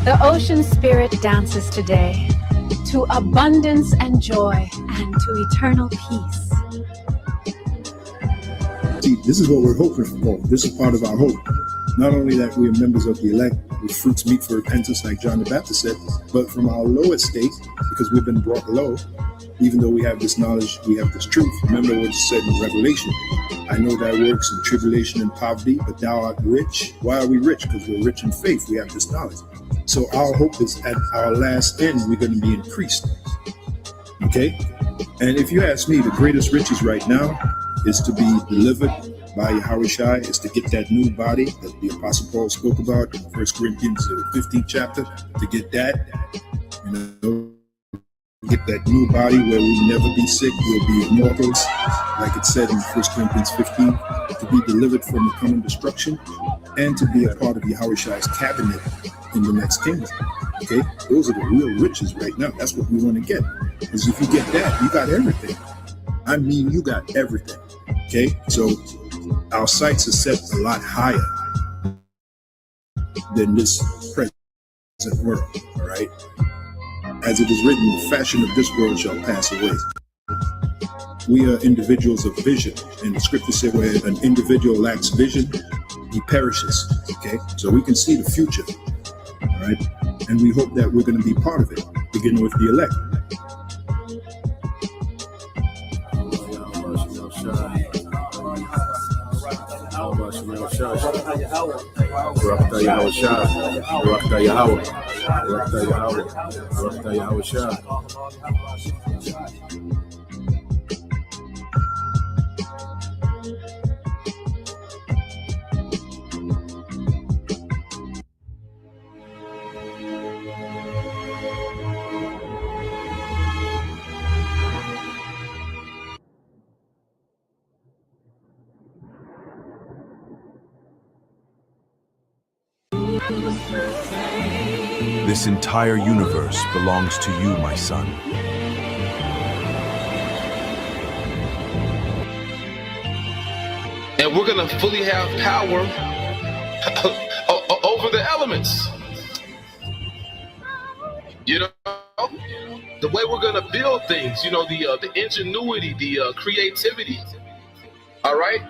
The ocean spirit dances today to abundance and joy and to eternal peace. See, this is what we're hoping for. This is part of our hope. Not only that we are members of the elect with fruits meet for repentance, like John the Baptist said, but from our low estate, because we've been brought low, even though we have this knowledge, we have this truth. Remember what it said in Revelation. I know thy works in tribulation and poverty, but thou art rich. Why are we rich? Because we're rich in faith. We have this knowledge. So our hope is at our last end, we're going to be increased. Okay? And if you ask me, the greatest riches right now is to be delivered by YAHAWASHI, is to get that new body that the Apostle Paul spoke about in 1 Corinthians 15th chapter, to get that, get that new body where we'll never be sick, we'll be immortals, like it said in 1 Corinthians 15, to be delivered from the coming destruction, and to be a part of YAHAWASHI's cabinet in the next kingdom. Okay, those are the real riches right now. That's what we want to get. Because if you get that, you got everything. I mean, you got everything. Okay, so our sights are set a lot higher than this present world. All right, as it is written, the fashion of this world shall pass away. We are individuals of vision, and the scripture said where an individual lacks vision, he perishes. Okay, so we can see the future. All right, and we hope that we're going to be part of it, beginning with the elect. This entire universe belongs to you, my son. And we're going to fully have power over the elements. You know, the way we're going to build things, you know, the ingenuity, the creativity. All right?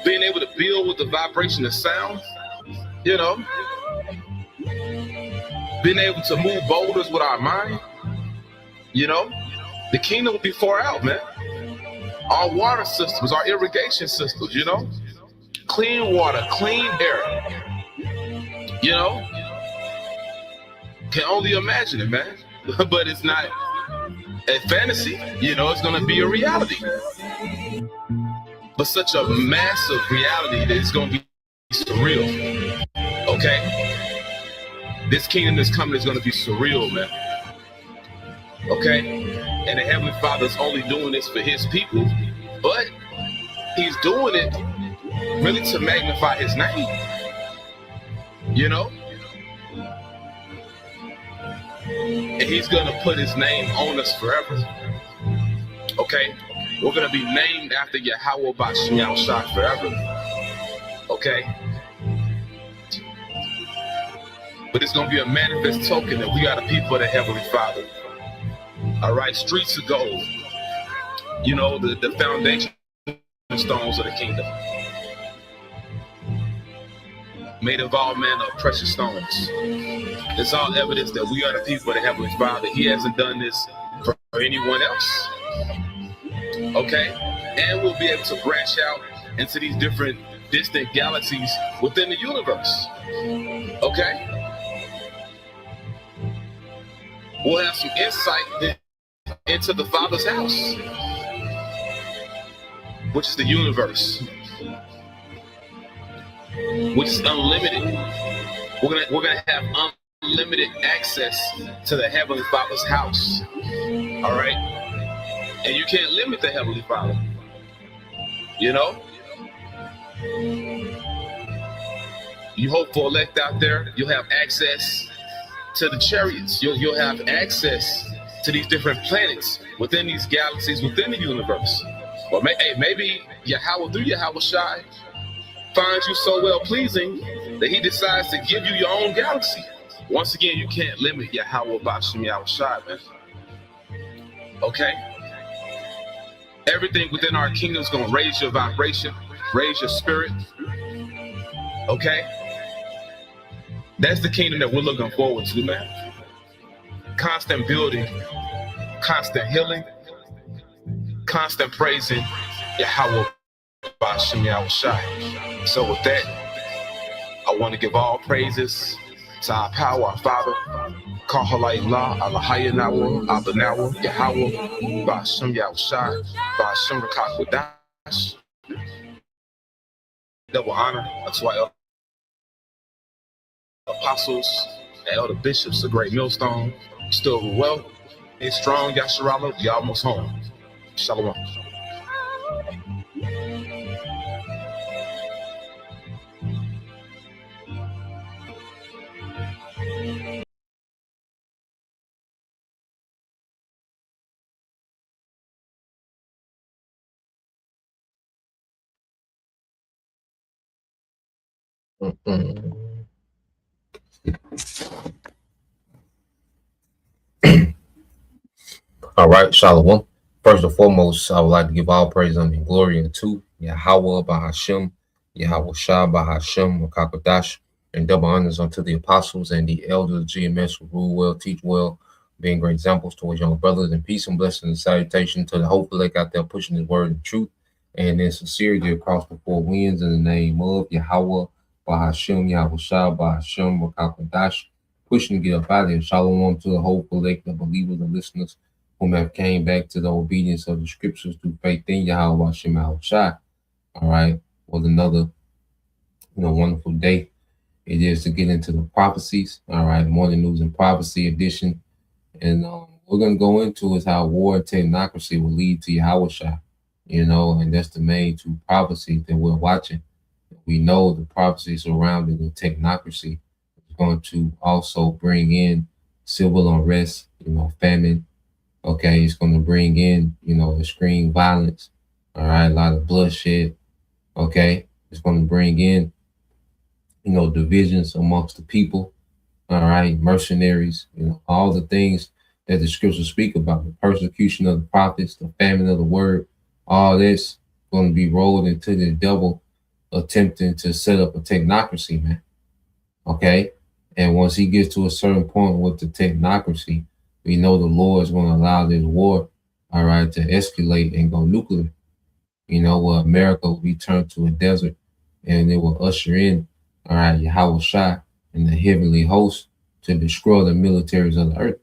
Being able to build with the vibration of sound, you know, being able to move boulders with our mind, you know, the kingdom will be far out, man. Our water systems, our irrigation systems, you know, clean water, clean air, you know, can only imagine it, man. But it's not a fantasy, you know, it's going to be a reality. But such a massive reality that it's going to be surreal. Okay? This kingdom that's coming is going to be surreal, man. Okay? And the Heavenly Father's only doing this for his people, but he's doing it really to magnify his name. You know? And he's going to put his name on us forever. Okay? We're going to be named after YAHAWASHI forever. Okay? But it's going to be a manifest token that we are the people of the Heavenly Father. All right? Streets of gold. You know, the foundation stones of the kingdom. Made of all manner of precious stones. It's all evidence that we are the people of the Heavenly Father. He hasn't done this for anyone else. Okay? And we'll be able to branch out into these different distant galaxies within the universe. Okay? We'll have some insight into the Father's house, which is the universe, which is unlimited. We're gonna have unlimited access to the Heavenly Father's house. All right? And you can't limit the Heavenly Father. You know? You hope for elect out there, you'll have access to the chariots. You'll have access to these different planets within these galaxies, within the universe. Or maybe Yahweh through YAHAWASHI finds you so well pleasing that he decides to give you your own galaxy. Once again, you can't limit YAHAWASHI, YAHAWASHI, man. Okay? Everything within our kingdom is going to raise your vibration, raise your spirit. Okay? That's the kingdom that we're looking forward to, man. Constant building, constant healing, constant praising YAHAWASHI, YAHAWASHI. So with that, I want to give all praises to our power, our Father, Kahalayla, Alahayanawa, Abanawa, Yahawah, Basham Yahushai, Basham Rakakwadash. Double honor unto our apostles and elder bishops, the great millstone, still well, and strong, Yasharala, we almost home. Shalom. All right, Shalom. First and foremost, I would like to give all praise and glory unto Yahweh Bahashem, Yahweh Shah Bahashem, Makakodash, and double honors unto the apostles and the elders, GMS, who rule well, teach well, being great examples towards young brothers, and peace and blessings and salutation to the hopeful like out there pushing his word and truth, and in sincerity across the four winds in the name of Yahweh Bahashem, Yahweh Shah Bahashem, Makakodash, pushing to get up out of here. Shalom to the hopeful like the believers and listeners whom have came back to the obedience of the scriptures through faith in YAHAWASHI, YAHAWASHI. All right, was another wonderful day. It is to get into the prophecies. All right, morning news and prophecy edition, and we're gonna go into is how war and technocracy will lead to YAHAWASHI. And that's the main two prophecies that we're watching. We know the prophecy surrounding the technocracy is going to also bring in civil unrest, famine. Okay, it's going to bring in, extreme violence. All right, a lot of bloodshed. Okay, it's going to bring in, divisions amongst the people. All right, mercenaries. All the things that the scriptures speak about: the persecution of the prophets, the famine of the word. All this going to be rolled into the devil attempting to set up a technocracy, man. Okay, and once he gets to a certain point with the technocracy, we know the Lord is going to allow this war, all right, to escalate and go nuclear. America will be turned to a desert, and it will usher in, all right, YAHAWASHI and the heavenly host to destroy the militaries of the earth.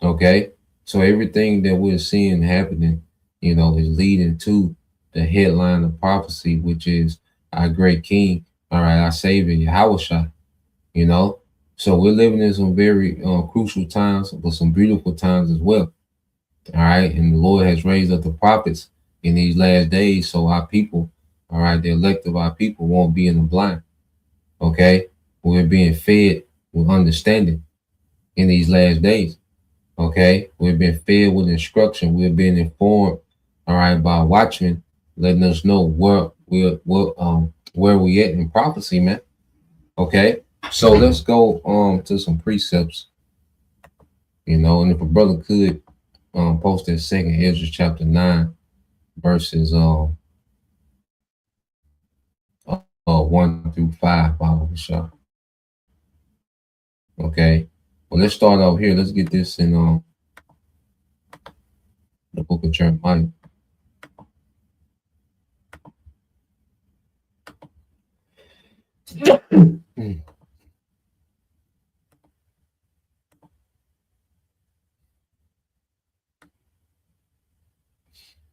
Okay, so everything that we're seeing happening, is leading to the headline of prophecy, which is our great King, all right, our Savior, YAHAWASHI. So we're living in some very crucial times, but some beautiful times as well. All right. And the Lord has raised up the prophets in these last days. So our people, all right, the elect of our people won't be in the blind. Okay. We're being fed with understanding in these last days. Okay. We've been fed with instruction. We're being informed, all right, by watchmen, letting us know where we at in prophecy, man. Okay. So let's go to some precepts, and if a brother could post that second Ezra chapter 9 verses 1 through 5, Bible shop. Okay. Well, let's start out here. Let's get this in the book of Jeremiah.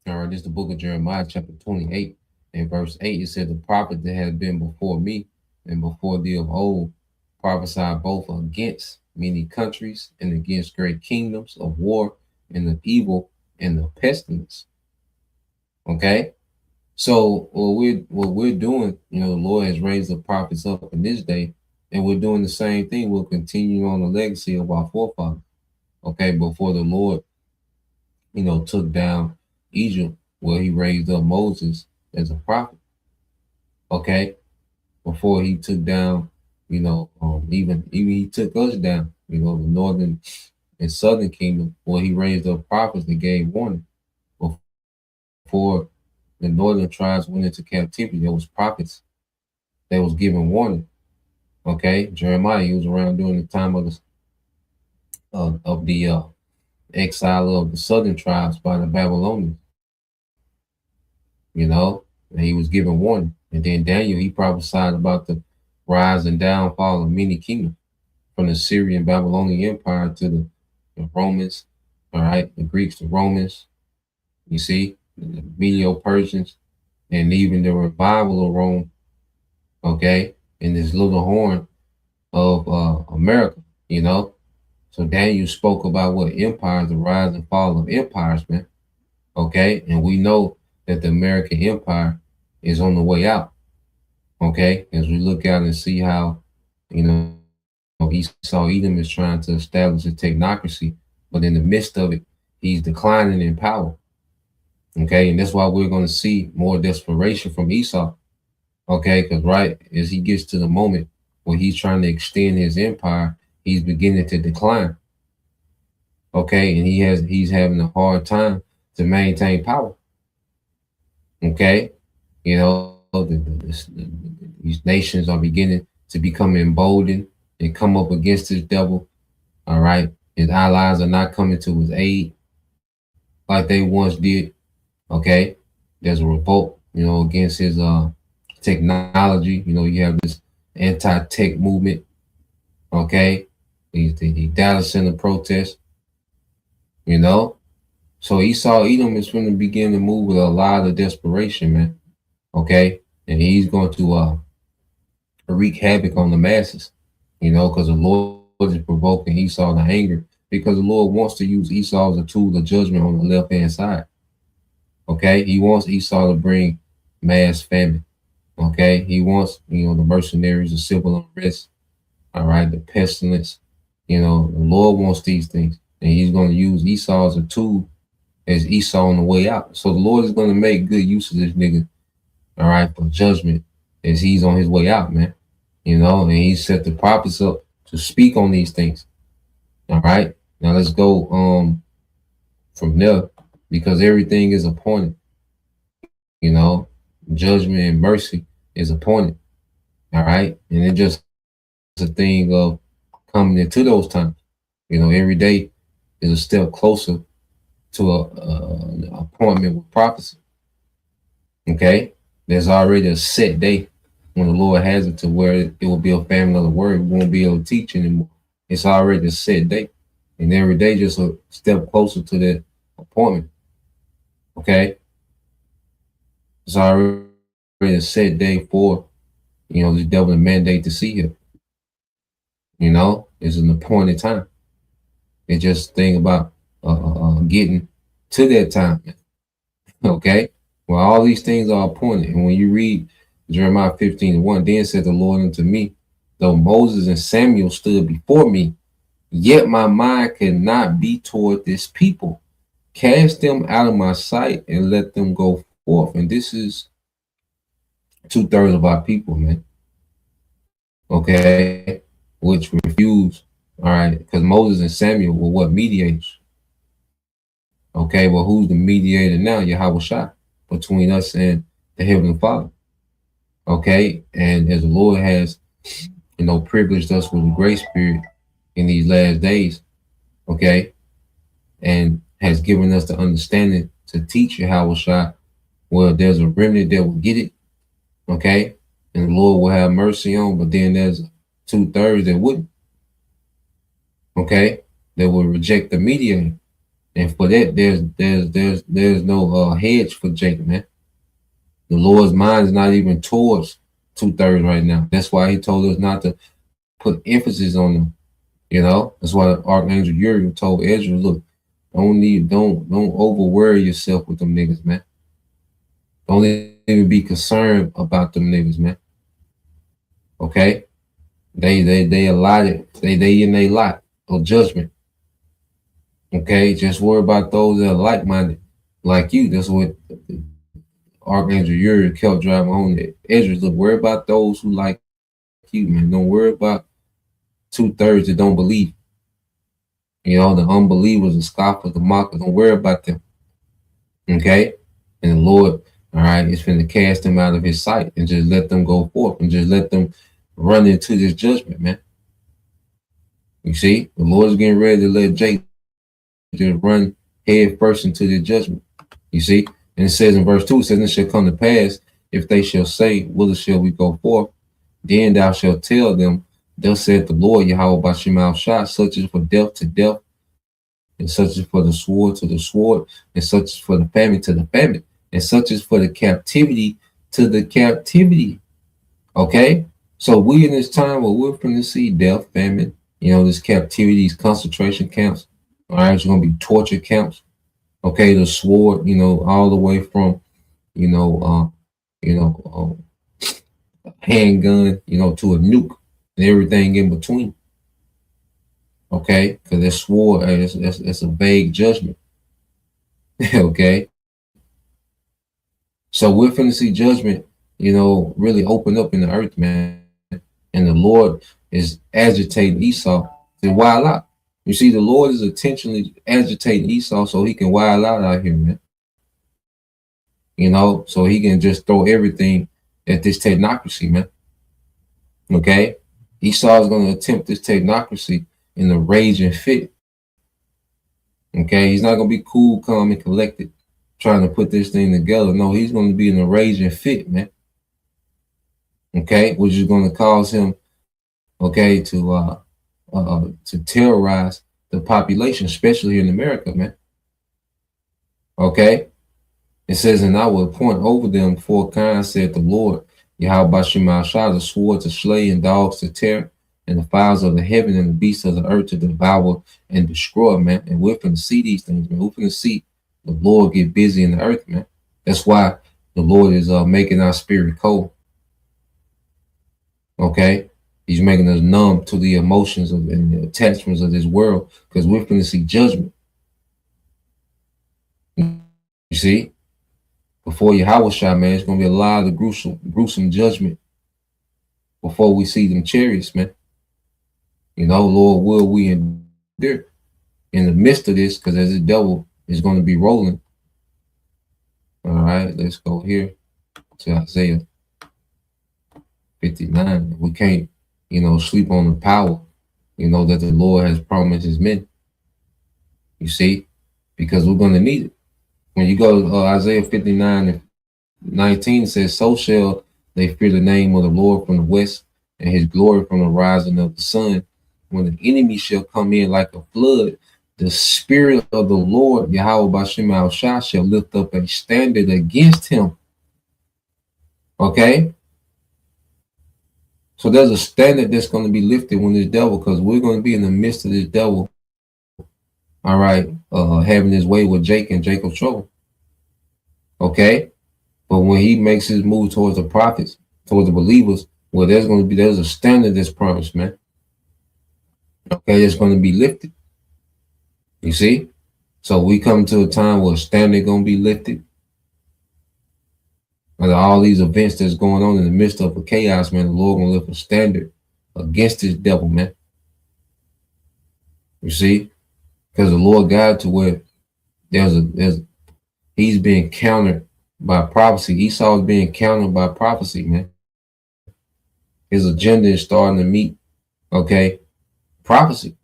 All right, this is the book of Jeremiah, chapter 28, and verse 8. It said, "The prophet that has been before me and before thee of old prophesied both against many countries and against great kingdoms of war and of evil and of pestilence." Okay, so what we're doing, the Lord has raised the prophets up in this day, and we're doing the same thing. We'll continue on the legacy of our forefathers. Okay, before the Lord, took down Egypt, where he raised up Moses as a prophet. Okay, before he took down Even he took us down, the northern and southern kingdom, where he raised up prophets that gave warning. Before the northern tribes went into captivity, there was prophets that was giving warning. Okay, Jeremiah, he was around during the time of the exile of the southern tribes by the Babylonians. you know, and he was giving warning. And then Daniel, he prophesied about the rise and downfall of many kingdoms, from the Syrian Babylonian Empire to the Romans, all right, the Greeks, the Romans, you see, the Medo-Persians, and even the revival of Rome, okay, in this little horn of America, So Daniel spoke about what empires, the rise and fall of empires, man. Okay, and we know that the American empire is on the way out. Okay, as we look out and see how, Esau Edom is trying to establish a technocracy, but in the midst of it, he's declining in power. Okay, and that's why we're going to see more desperation from Esau. Okay, because right as he gets to the moment where he's trying to extend his empire, he's beginning to decline. Okay, and he's having a hard time to maintain power. Okay, these nations are beginning to become emboldened and come up against this devil. All right, his allies are not coming to his aid like they once did. Okay, there's a revolt, against his technology. You have this anti-tech movement. Okay, the data center protests. So Esau Edom is going to begin to move with a lot of desperation, man. Okay, and he's going to wreak havoc on the masses, because the Lord is provoking Esau to anger, because the Lord wants to use Esau as a tool of judgment on the left-hand side. Okay, he wants Esau to bring mass famine. Okay, he wants, the mercenaries, the civil unrest, all right, the pestilence. The Lord wants these things, and he's going to use Esau as a tool, as Esau on the way out. So the Lord is going to make good use of this nigga, all right, for judgment as he's on his way out, man. And he set the prophets up to speak on these things. All right. Now let's go from there, because everything is appointed. Judgment and mercy is appointed. All right. And it just a thing of coming into those times. Every day is a step closer to an appointment with prophecy. Okay, there's already a set day when the Lord has it to where it will be a famine of the word. We won't be able to teach anymore. It's already a set day, and every day just a step closer to that appointment. Okay, it's already a set day for the devil mandate to see him. It's an appointed time. It's just a thing about getting to that time. Okay, well, all these things are appointed. And when you read Jeremiah 15:1, then said the Lord unto me, though Moses and Samuel stood before me, yet my mind could not be toward this people. Cast them out of my sight and let them go forth. And this is 2/3 of our people, man. Okay, which refuse. All right, because Moses and Samuel were what? Mediators. Okay, well, who's the mediator now? YAHAWASHI, between us and the Heavenly Father. Okay, and as the Lord has, privileged us with a grace period in these last days, okay, and has given us the understanding to teach YAHAWASHI, well, there's a remnant that will get it, okay, and the Lord will have mercy on, but then there's 2/3 that wouldn't, okay, that will reject the mediator. And for that, there's no hedge for Jacob, man. The Lord's mind is not even towards 2/3 right now. That's why he told us not to put emphasis on them. That's why Archangel Uriel told Ezra, look, don't over worry yourself with them niggas, man. Don't even be concerned about them niggas, man. Okay? They allotted, they in a lot of judgment. Okay, just worry about those that are like-minded, like you. That's what Archangel Uriel kept driving home. Ezra, look, worry about those who like persecute, man. Don't worry about 2/3 that don't believe. You know, the unbelievers, the scoffers, the mockers. Don't worry about them. Okay? And the Lord, all right, is finna cast them out of his sight and just let them go forth and just let them run into this judgment, man. You see, the Lord is getting ready to let Jake just run head first into the judgment. You see, and it says in verse 2, it says, "And it shall come to pass, if they shall say, whither shall we go forth? Then thou shalt tell them, thus saith the Lord, YAHAWASHI, such is for death to death, and such is for the sword to the sword, and such is for the famine to the famine, and such is for the captivity to the captivity." Okay? So we in this time where we're going to see death, famine, you know, this captivity, these concentration camps. All right, it's going to be torture camps. Okay, the sword, you know, all the way from, you know, handgun, you know, to a nuke and everything in between. Okay, because that sword, it's a vague judgment. Okay, so we're finna see judgment, you know, really open up in the earth, man. And the Lord is agitating Esau to wild out. You see, the Lord is intentionally agitating Esau so he can wild out here, man. You know, so he can just throw everything at this technocracy, man. Okay? Esau is going to attempt this technocracy in a raging fit. Okay? He's not going to be cool, calm, and collected trying to put this thing together. No, he's going to be in a raging fit, man. Okay? Which is going to cause him, okay, to terrorize the population, especially here in America, man. Okay? It says, "And I will appoint over them 4 kinds, said the Lord, YAHAWASHI, the sword to slay, and dogs to tear, and the fowls of the heaven and the beasts of the earth to devour and destroy," man. And we're going to see these things, man. We're going to see the Lord get busy in the earth, man. That's why the Lord is making our spirit cold. Okay? He's making us numb to the emotions and the attachments of this world, because we're going to see judgment. You see? Before YAHAWASHI, man, it's going to be a lot of gruesome judgment before we see them chariots, man. You know, Lord, will we endure in the midst of this, because as the devil is going to be rolling. All right, let's go here to Isaiah 59. We can't, you know, sleep on the power, you know, that the Lord has promised his men. You see, because we're going to need it. When you go to Isaiah 59:19, it says, "So shall they fear the name of the Lord from the west, and his glory from the rising of the sun. When the enemy shall come in like a flood, the spirit of the Lord, YAHAWASHI, shall lift up a standard against him." Okay? So there's a standard that's going to be lifted when this devil, because we're going to be in the midst of this devil, all right, having his way with Jake and Jacob's trouble. Okay? But when he makes his move towards the prophets, towards the believers, well, there's a standard that's promised, man. Okay, it's going to be lifted. You see? So we come to a time where a standard going to be lifted. And all these events that's going on in the midst of a chaos, man, the Lord going to lift a standard against this devil, man. You see? Because the Lord God to where he's being countered by prophecy. Esau is being countered by prophecy, man. His agenda is starting to meet, okay, prophecy.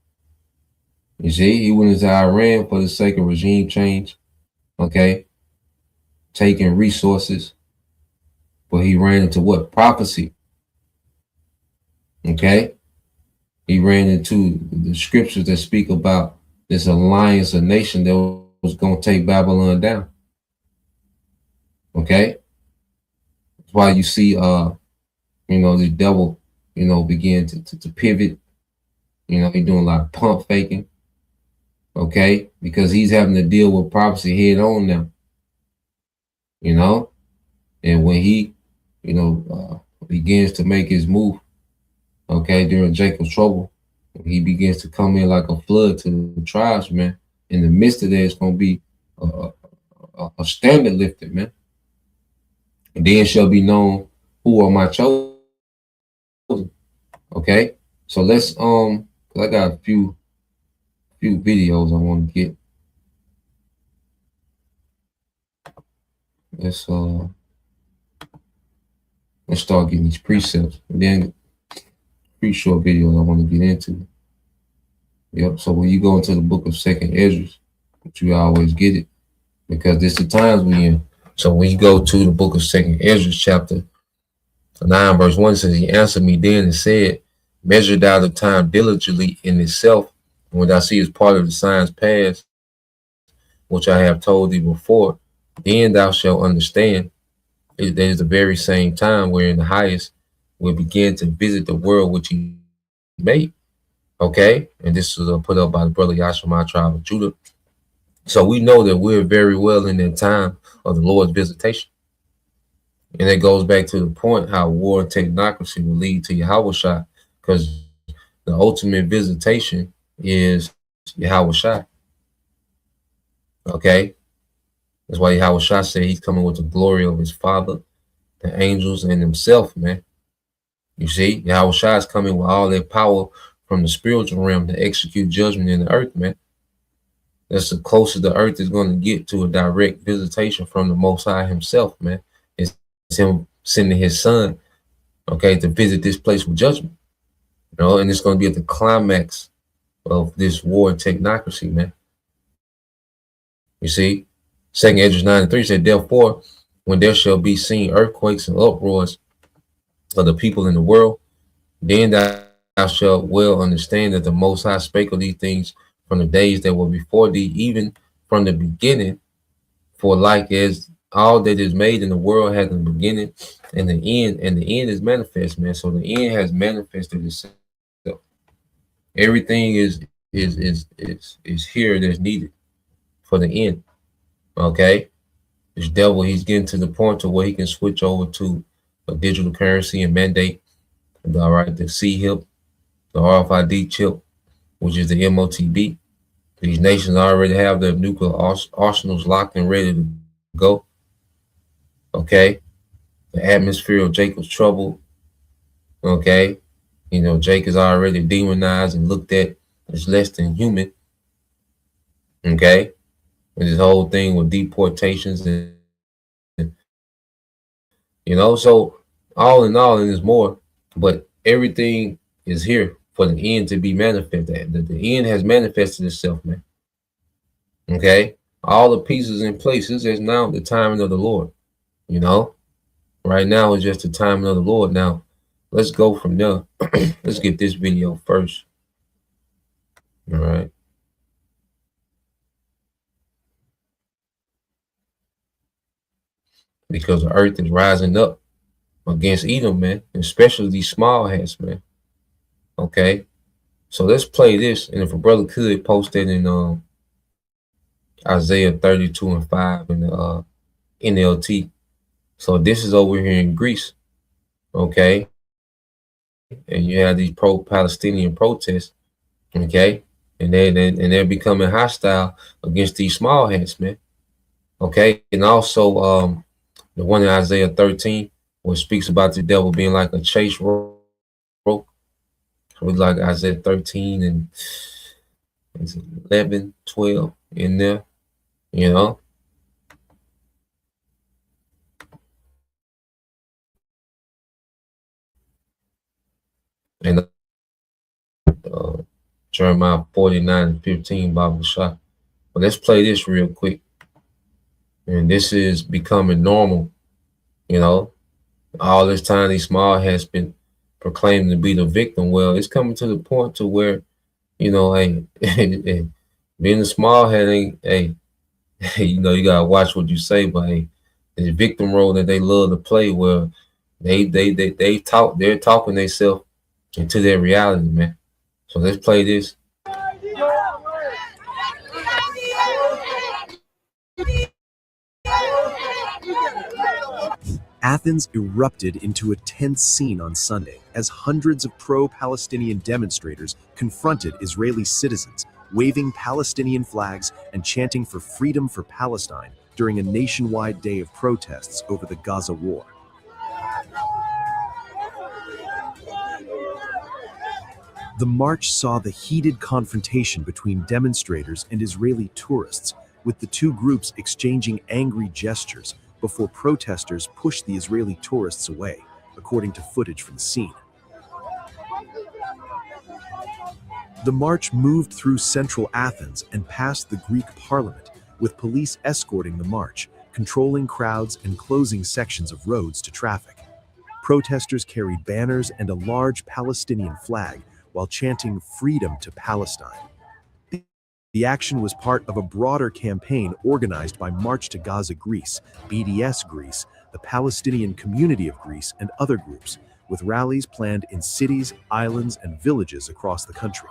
You see, he went into Iran for the sake of regime change, okay, taking resources, but he ran into what? Prophecy. Okay? He ran into the scriptures that speak about this alliance, a nation that was going to take Babylon down. Okay? That's why you see, you know, the devil, you know, begin to pivot. You know, he's doing a lot of pump faking. Okay? Because he's having to deal with prophecy head on now. You know? And when he, you know, begins to make his move, okay, during Jacob's trouble, he begins to come in like a flood to the tribes, man. In the midst of that, it's going to be a standard lifted, man. And then shall be known who are my chosen. Okay, so let's 'cause I got a few videos I want to get. Let's let's start getting these precepts, and then pretty short videos I want to get into. Yep. So when you go into the book of Second Ezra, you always get it because this is the times we in. So when you go to the book of Second Ezra, chapter 9, verse 1 says, "He answered me then and said, Measure thou the time diligently in itself, and when thou seest part of the signs past, which I have told thee before, then thou shalt understand. That is the very same time wherein the highest will begin to visit the world which he made." Okay, and this was put up by the brother Yashima tribe of Judah. So we know that we're very well in that time of the Lord's visitation. And it goes back to the point how war and technocracy will lead to YAHAWASHI, because the ultimate visitation is YAHAWASHI. Okay, that's why YAHAWASHI said he's coming with the glory of his Father, the angels, and himself, man. You see, YAHAWASHI is coming with all that power from the spiritual realm to execute judgment in the earth, man. That's the closest the earth is going to get to a direct visitation from the Most High himself, man. It's him sending his son, okay, to visit this place with judgment. You know, and it's going to be at the climax of this war and technocracy, man. You see, 2 Ezra 9:3 said, "Therefore, when there shall be seen earthquakes and uproars of the people in the world, then thou shalt well understand that the Most High spake of these things from the days that were before thee, even from the beginning. For like as all that is made in the world has a beginning and the end is manifest, man." So the end has manifested itself. Everything is here that's needed for the end. Okay, this devil, he's getting to the point to where he can switch over to a digital currency and mandate, all right, the C-HIP, the RFID chip, which is the MOTB. These nations already have their nuclear arsenals locked and ready to go. Okay, the atmosphere of Jacob's trouble. Okay, you know, Jake is already demonized and looked at as less than human. Okay, and this whole thing with deportations and you know, so all in all, and there's more, but everything is here for the end to be manifested. The end has manifested itself, man. Okay, all the pieces in place. This is now the timing of the Lord. You know, right now is just the timing of the Lord. Now, let's go from there. Let's get this video first. All right. Because the earth is rising up against Edom, man, especially these small hats, man. Okay, so let's play this, and if a brother could post that in Isaiah 32:5 in the NLT. So this is over here in Greece, okay, and you have these pro-Palestinian protests, okay, and they're becoming hostile against these small hats, man. Okay, and also the one in Isaiah 13, which speaks about the devil being like a chase rope. We like Isaiah 13 and 11, 12 in there, you know. And Jeremiah 49:15, Bible shot. But let's play this real quick. And this is becoming normal, you know. All this time these small has been proclaimed to be the victim. Well, it's coming to the point to where, you know, hey, being a small head ain't, hey, you know, you gotta watch what you say, but hey, the victim role that they love to play, well, they're talking themselves into their reality, man. So let's play this. Athens erupted into a tense scene on Sunday as hundreds of pro-Palestinian demonstrators confronted Israeli citizens, waving Palestinian flags and chanting for freedom for Palestine during a nationwide day of protests over the Gaza war. The march saw the heated confrontation between demonstrators and Israeli tourists, with the two groups exchanging angry gestures before protesters pushed the Israeli tourists away, according to footage from the scene. The march moved through central Athens and past the Greek parliament, with police escorting the march, controlling crowds and closing sections of roads to traffic. Protesters carried banners and a large Palestinian flag while chanting "Freedom to Palestine." The action was part of a broader campaign organized by March to Gaza Greece, BDS Greece, the Palestinian Community of Greece, and other groups, with rallies planned in cities, islands, and villages across the country.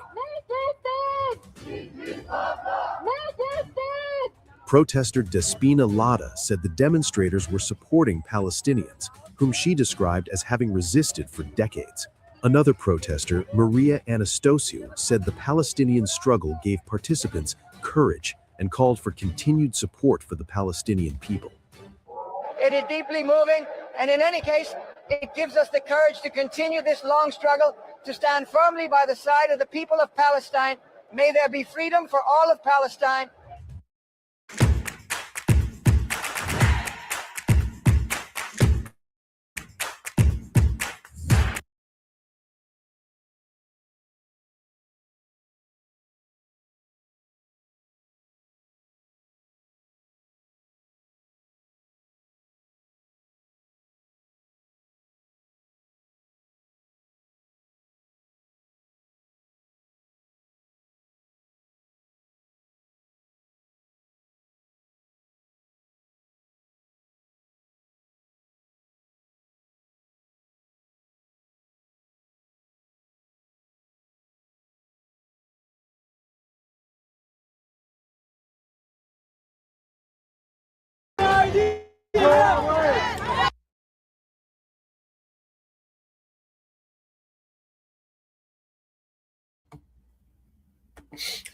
Protester Despina Lada said the demonstrators were supporting Palestinians, whom she described as having resisted for decades. Another protester, Maria Anastasiou, said the Palestinian struggle gave participants courage and called for continued support for the Palestinian people. It is deeply moving, and in any case, it gives us the courage to continue this long struggle, to stand firmly by the side of the people of Palestine. May there be freedom for all of Palestine.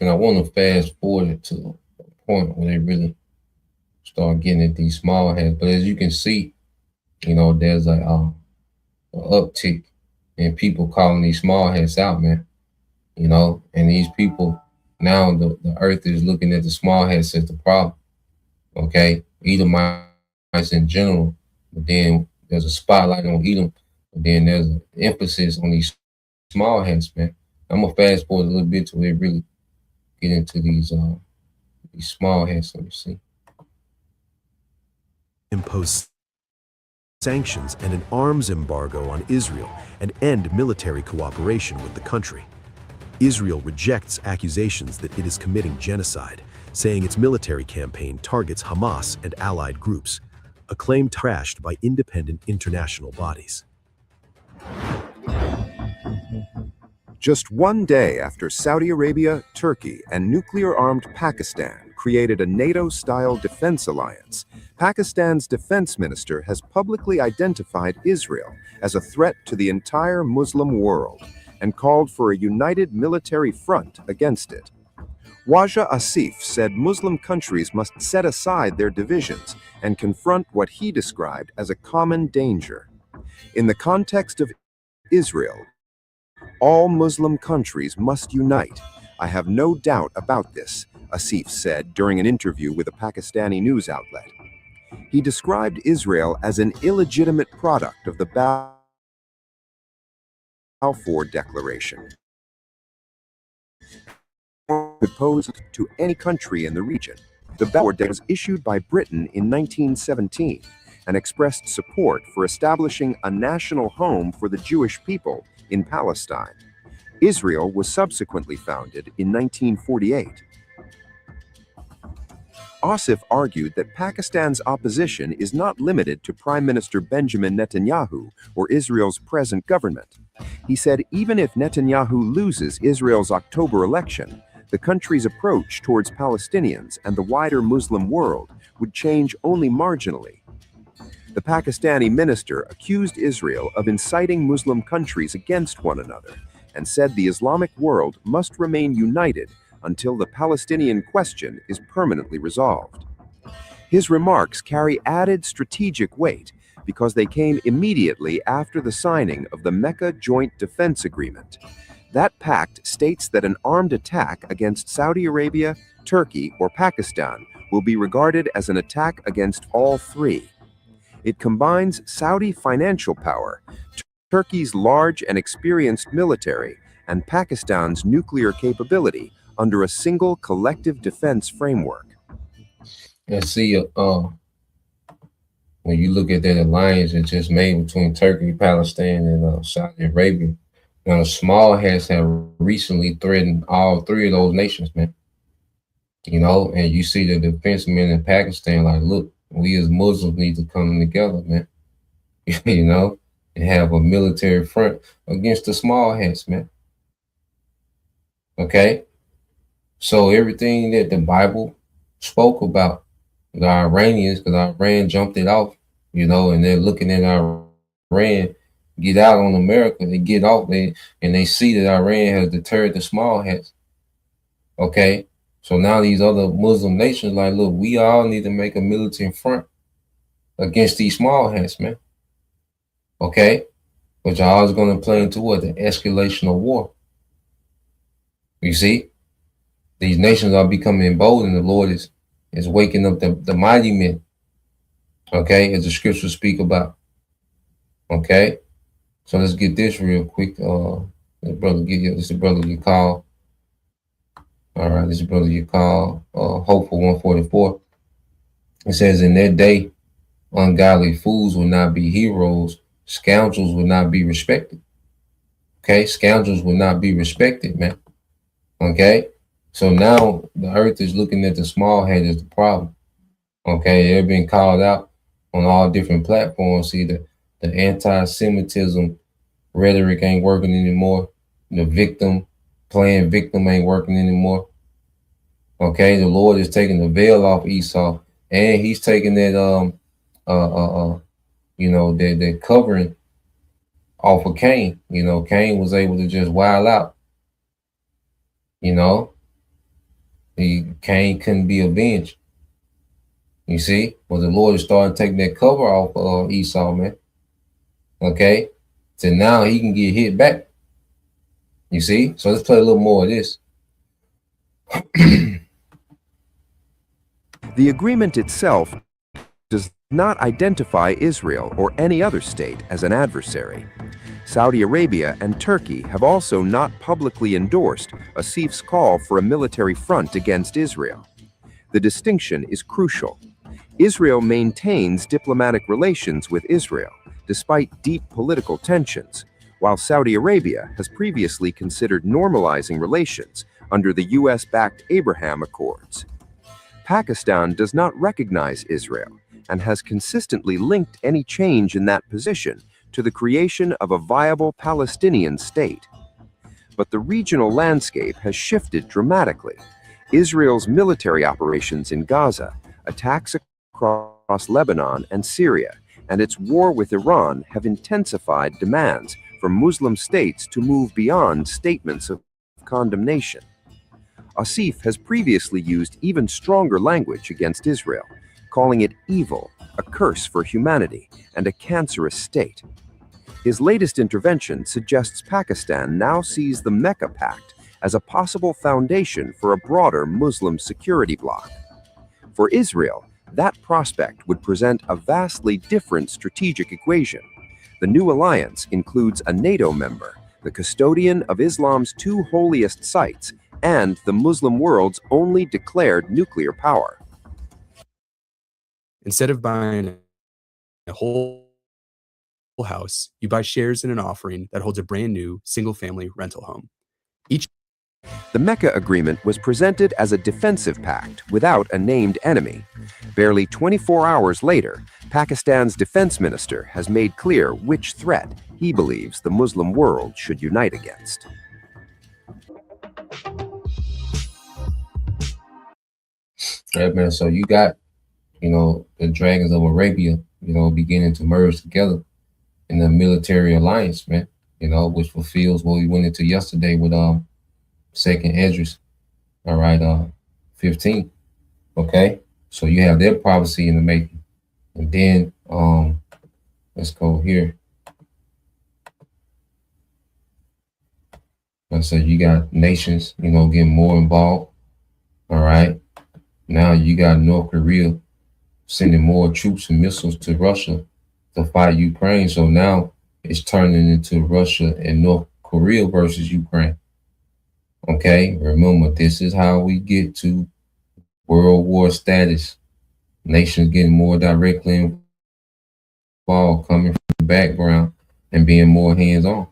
And I want to fast forward it to a point where they really start getting at these small hats. But as you can see, there's a uptick in people calling these small hats out, man. And these people, now the earth is looking at the small hats as the problem. Okay, Edomites in general, but then there's a spotlight on Edom, but then there's an emphasis on these small hats, man. I'm gonna fast forward a little bit till they really get into these small hats. Let me see. Impose sanctions and an arms embargo on Israel and end military cooperation with the country. Israel rejects accusations that it is committing genocide, saying its military campaign targets Hamas and allied groups, a claim trashed by independent international bodies. Just one day after Saudi Arabia, Turkey, and nuclear-armed Pakistan created a NATO-style defense alliance, Pakistan's defense minister has publicly identified Israel as a threat to the entire Muslim world and called for a united military front against it. Waja Asif said Muslim countries must set aside their divisions and confront what he described as a common danger. In the context of Israel, all Muslim countries must unite. I have no doubt about this, Asif said during an interview with a Pakistani news outlet. He described Israel as an illegitimate product of the Balfour Declaration, opposed to any country in the region. The Balfour Declaration was issued by Britain in 1917 and expressed support for establishing a national home for the Jewish people in Palestine. Israel was subsequently founded in 1948. Asif argued that Pakistan's opposition is not limited to Prime Minister Benjamin Netanyahu or Israel's present government. He said even if Netanyahu loses Israel's October election, the country's approach towards Palestinians and the wider Muslim world would change only marginally. The Pakistani minister accused Israel of inciting Muslim countries against one another and said the Islamic world must remain united until the Palestinian question is permanently resolved. His remarks carry added strategic weight because they came immediately after the signing of the Mecca Joint Defense Agreement. That pact states that an armed attack against Saudi Arabia, Turkey, or Pakistan will be regarded as an attack against all three. It combines Saudi financial power, Turkey's large and experienced military, and Pakistan's nuclear capability under a single collective defense framework. And see, when you look at that alliance it just made between Turkey, Palestine, and Saudi Arabia, now the small hats have recently threatened all three of those nations, man. You know, and you see the defensemen in Pakistan like, look, we as Muslims need to come together, man. You know, and have a military front against the small hats, man. Okay? So everything that the Bible spoke about, the Iranians, because Iran jumped it off, you know, and they're looking at Iran get out on America, they get off there, and they see that Iran has deterred the small hats. Okay? So now these other Muslim nations like, look, we all need to make a military front against these small hats, man. Okay? Which are always going to play into what? The escalation of war. You see? These nations are becoming emboldened. The Lord is waking up the mighty men. Okay? As the scriptures speak about. Okay? So let's get this real quick. This is the brother you call. All right, this is brother you call Hopeful 144. It says, in that day, ungodly fools will not be heroes. Scoundrels will not be respected. Okay, scoundrels will not be respected, man. Okay, so now the earth is looking at the small hat as the problem. Okay, they're being called out on all different platforms. See, the anti-Semitism rhetoric ain't working anymore. The playing victim ain't working anymore. Okay, the Lord is taking the veil off Esau, and he's taking that you know, that covering off of Cain. You know, Cain was able to just wild out. You know, Cain couldn't be avenged. You see, well, the Lord is starting to take that cover off Esau, man. Okay, so now he can get hit back. You see, so let's play a little more of this. The agreement itself does not identify Israel or any other state as an adversary. Saudi Arabia and Turkey have also not publicly endorsed Asif's call for a military front against Israel. The distinction is crucial. Israel maintains diplomatic relations with Israel despite deep political tensions, while Saudi Arabia has previously considered normalizing relations under the US-backed Abraham Accords. Pakistan does not recognize Israel and has consistently linked any change in that position to the creation of a viable Palestinian state. But the regional landscape has shifted dramatically. Israel's military operations in Gaza, attacks across Lebanon and Syria, and its war with Iran have intensified demands from Muslim states to move beyond statements of condemnation. Asif has previously used even stronger language against Israel, calling it evil, a curse for humanity, and a cancerous state. His latest intervention suggests Pakistan now sees the Mecca Pact as a possible foundation for a broader Muslim security bloc. For Israel, that prospect would present a vastly different strategic equation. The new alliance includes a NATO member, the custodian of Islam's two holiest sites, and the Muslim world's only declared nuclear power. Instead of buying a whole house, you buy shares in an offering that holds a brand new single-family rental home. The Mecca Agreement was presented as a defensive pact without a named enemy. Barely 24 hours later, Pakistan's defense minister has made clear which threat he believes the Muslim world should unite against. Right, man. So you got, you know, the dragons of Arabia, you know, beginning to merge together in the military alliance, man, you know, which fulfills what we went into yesterday with Second Esdras, all right, 15. Okay, so you have their prophecy in the making. And then let's go here. So you got nations, getting more involved. All right. Now you got North Korea sending more troops and missiles to Russia to fight Ukraine. So now it's turning into Russia and North Korea versus Ukraine. Okay. Remember, this is how we get to World War status. Nations getting more directly involved, coming from the background and being more hands-on.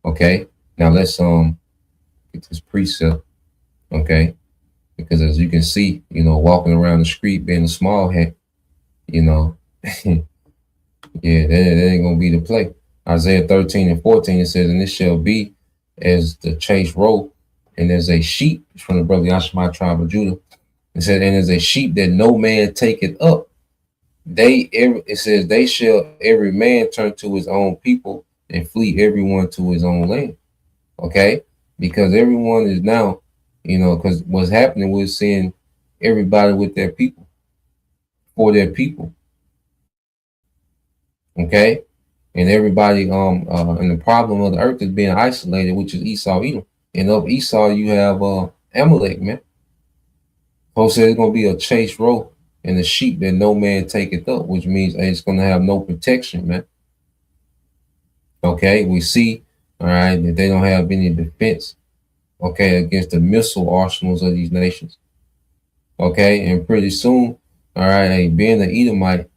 Okay. Now let's get this precept. Okay. Because as you can see, walking around the street being a small hat, yeah, that ain't gonna be the play. Isaiah 13:14, it says, and it shall be as the chase roe, and as a sheep, it's from the brother Yashma tribe of Judah. It said, and as a sheep that no man taketh up, it says, they shall every man turn to his own people and flee everyone to his own land. Okay? Because everyone is now, because what's happening, we're seeing everybody with their people, for their people. Okay? And everybody, and the problem of the earth is being isolated, which is Esau, Edom. And of Esau, you have Amalek, man. Paul says it's going to be a chase roe and a sheep that no man taketh up, which means it's going to have no protection, man. Okay, we see, all right, that they don't have any defense, okay, against the missile arsenals of these nations. Okay, and pretty soon, all right, being an Edomite,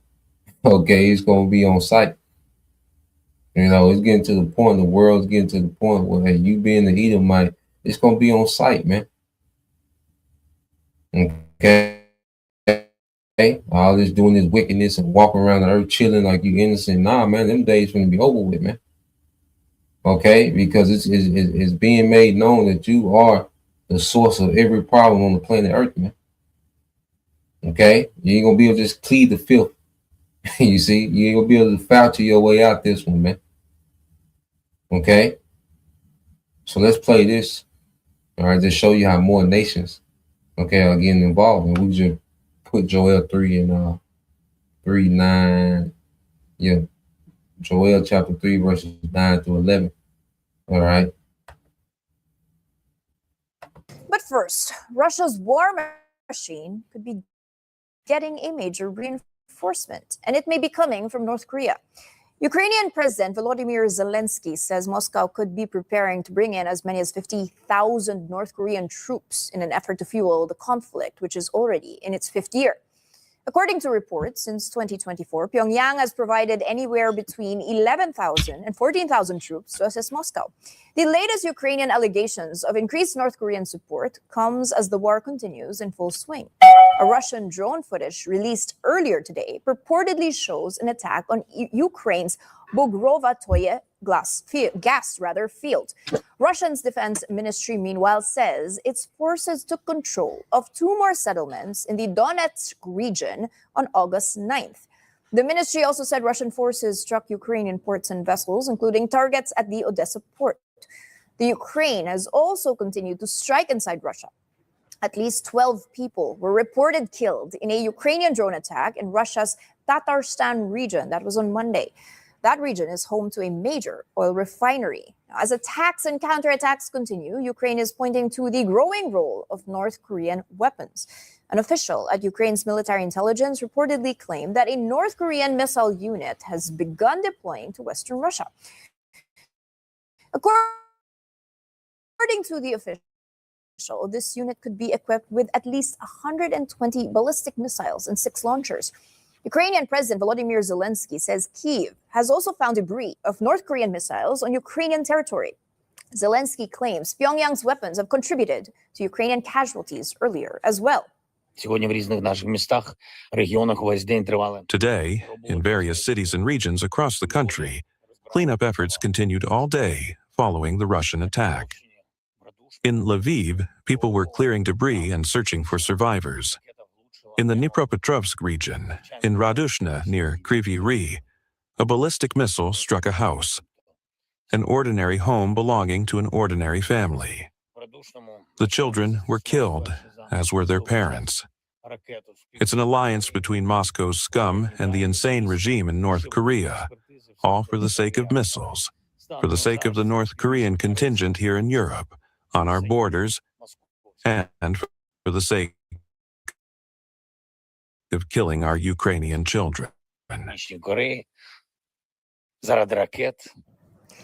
okay, it's going to be on site. It's getting to the point, the world's getting to the point where, hey, you being an Edomite, it's going to be on site, man. Okay. All this doing this wickedness and walking around the earth chilling like you innocent. Nah, man, them days gonna be over with, man. Okay, because it's being made known that you are the source of every problem on the planet Earth, man. Okay, you ain't gonna be able to just plead the filth. You see, you ain't gonna be able to filter your way out this one, man. Okay, so let's play this. All right, just show you how more nations, okay, are getting involved, and we just put Joel 3 and 3:9. Yeah. Joel chapter 3, verses 9 through 11. All right. But first, Russia's war machine could be getting a major reinforcement, and it may be coming from North Korea. Ukrainian President Volodymyr Zelensky says Moscow could be preparing to bring in as many as 50,000 North Korean troops in an effort to fuel the conflict, which is already in its fifth year. According to reports, since 2024, Pyongyang has provided anywhere between 11,000 and 14,000 troops to assist Moscow. The latest Ukrainian allegations of increased North Korean support comes as the war continues in full swing. A Russian drone footage released earlier today purportedly shows an attack on Ukraine's Bogrovatoye gas field. Russia's defense ministry, meanwhile, says its forces took control of two more settlements in the Donetsk region on August 9th. The ministry also said Russian forces struck Ukrainian ports and vessels, including targets at the Odessa port. The Ukraine has also continued to strike inside Russia. At least 12 people were reported killed in a Ukrainian drone attack in Russia's Tatarstan region. That was on Monday. That region is home to a major oil refinery. Now, as attacks and counterattacks continue, Ukraine is pointing to the growing role of North Korean weapons. An official at Ukraine's military intelligence reportedly claimed that a North Korean missile unit has begun deploying to Western Russia. According to the official, this unit could be equipped with at least 120 ballistic missiles and 6 launchers. Ukrainian President Volodymyr Zelensky says Kyiv has also found debris of North Korean missiles on Ukrainian territory. Zelensky claims Pyongyang's weapons have contributed to Ukrainian casualties earlier as well. Today, in various cities and regions across the country, cleanup efforts continued all day following the Russian attack. In Lviv, people were clearing debris and searching for survivors. In the Dnipropetrovsk region, in Radushna near Kryvyi Rih, a ballistic missile struck a house, an ordinary home belonging to an ordinary family. The children were killed, as were their parents. It's an alliance between Moscow's scum and the insane regime in North Korea, all for the sake of missiles, for the sake of the North Korean contingent here in Europe, on our borders, and for the sake of killing our Ukrainian children.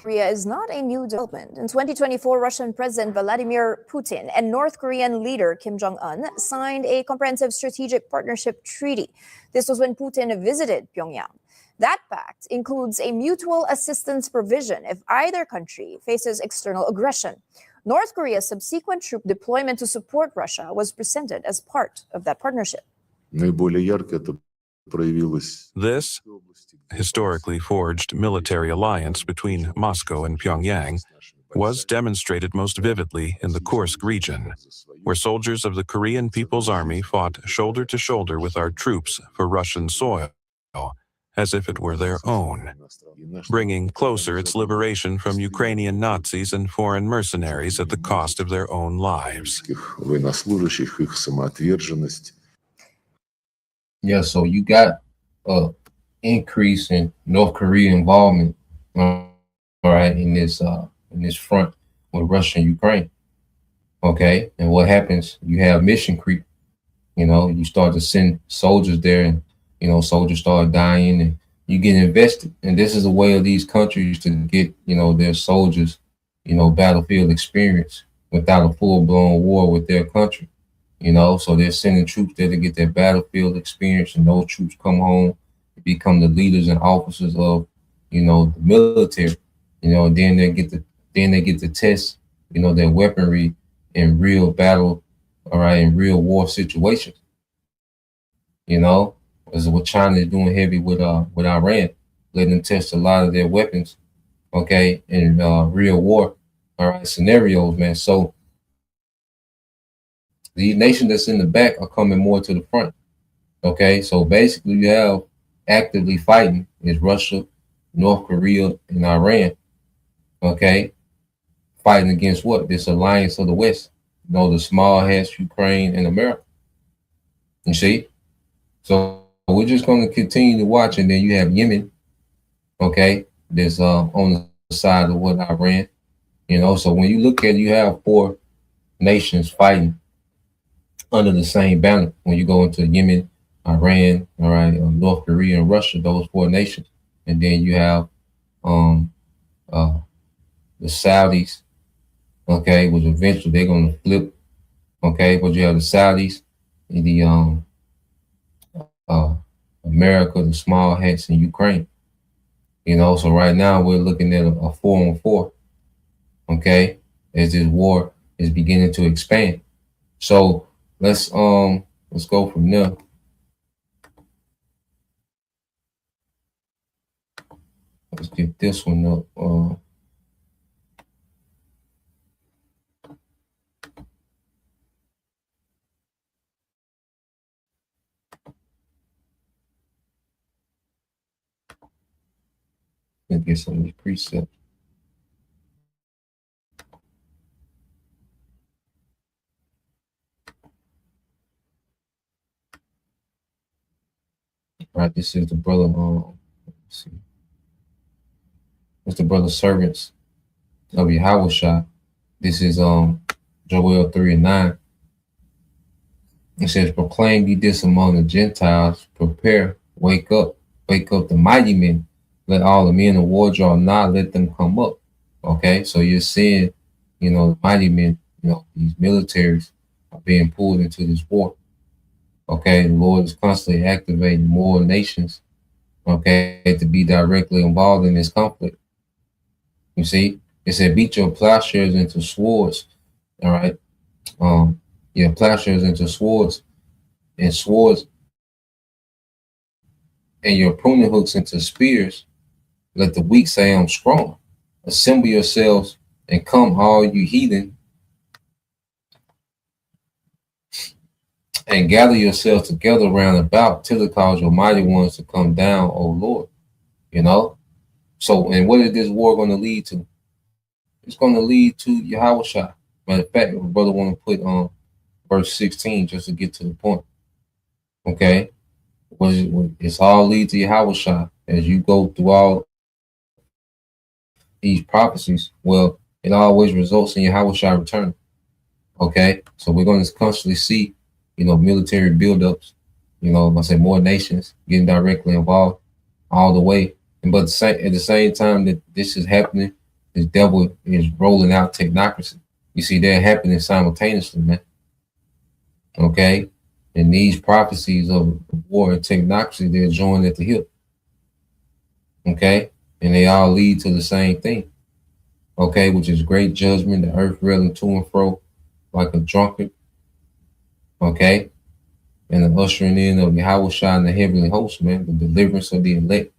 Korea is not a new development. In 2024, Russian President Vladimir Putin and North Korean leader Kim Jong-un signed a comprehensive strategic partnership treaty. This was when Putin visited Pyongyang. That pact includes a mutual assistance provision if either country faces external aggression. North Korea's subsequent troop deployment to support Russia was presented as part of that partnership. This historically forged military alliance between Moscow and Pyongyang was demonstrated most vividly in the Kursk region, where soldiers of the Korean People's Army fought shoulder to shoulder with our troops for Russian soil, as if it were their own, bringing closer its liberation from Ukrainian Nazis and foreign mercenaries at the cost of their own lives. Yeah, so you got an increase in North Korea involvement, all right, in this front with Russia and Ukraine. Okay, and what happens? You have mission creep. You know, you start to send soldiers there, and soldiers start dying, and you get invested. And this is a way of these countries to get their soldiers, battlefield experience without a full-blown war with their country. So they're sending troops there to get their battlefield experience, and those troops come home, become the leaders and officers of, the military. And then they get to test, their weaponry in real battle, all right, in real war situations. This is what China is doing heavy with Iran, letting them test a lot of their weapons, okay, in real war, all right, scenarios, man. So these nations that's in the back are coming more to the front. Okay, so basically you have actively fighting is Russia, North Korea, and Iran. Okay, fighting against what? This alliance of the West. The small hats, Ukraine and America. You see? So we're just going to continue to watch, and then you have Yemen. Okay, that's on the side of what Iran. So when you look at it, you have 4 nations fighting under the same banner. When you go into Yemen, Iran, all right, North Korea and Russia, those 4 nations, and then you have the Saudis, okay, which eventually they're going to flip, okay, but you have the Saudis, the America, the small hats, in Ukraine. So right now we're looking at a 4-on-4, okay, as this war is beginning to expand. So let's go from there. Let's get this one up. Let's get some of these presets. Right, this is the brother. Let's see. It's the brother servants of YAHAWASHI. This is Joel 3:9. It says, "Proclaim ye this among the Gentiles. Prepare, wake up the mighty men. Let all the men of war draw nigh. Let them come up." Okay, so you're seeing, the mighty men, these militaries are being pulled into this war. Okay, the Lord is constantly activating more nations, okay, to be directly involved in this conflict. You see, it said, "Beat your plowshares into swords." All right, plowshares into swords, and your pruning hooks into spears. Let the weak say, "I'm strong." Assemble yourselves and come, all you heathen, and gather yourselves together round about till it cause your mighty ones to come down, O Lord. So, and what is this war going to lead to? It's going to lead to YAHAWASHI. Matter of fact, if a brother want to put on verse 16 just to get to the point. Okay, it's all lead to YAHAWASHI. As you go through all these prophecies, well, it always results in YAHAWASHI return. Okay, so we're going to constantly see, military buildups. I say more nations getting directly involved all the way. But at the same time that this is happening, this devil is rolling out technocracy. You see, they're happening simultaneously, man. Okay, and these prophecies of war and technocracy, they're joined at the hip. Okay, and they all lead to the same thing. Okay, which is great judgment, the earth reeling to and fro like a drunkard. Okay, and the ushering in of YAHAWASHI and the heavenly host, man, the deliverance of the elect.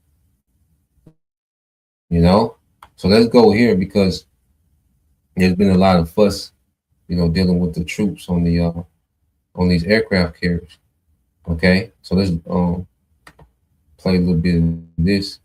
So let's go here because there's been a lot of fuss, dealing with the troops on these aircraft carriers. Okay, so let's play a little bit of this.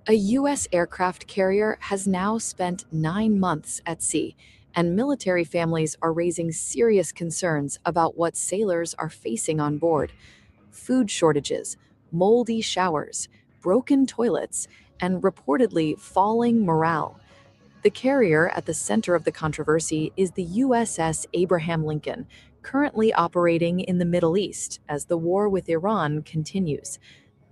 A U.S. aircraft carrier has now spent 9 months at sea, and military families are raising serious concerns about what sailors are facing on board. Food shortages, moldy showers, broken toilets, and reportedly falling morale. The carrier at the center of the controversy is the USS Abraham Lincoln, currently operating in the Middle East as the war with Iran continues.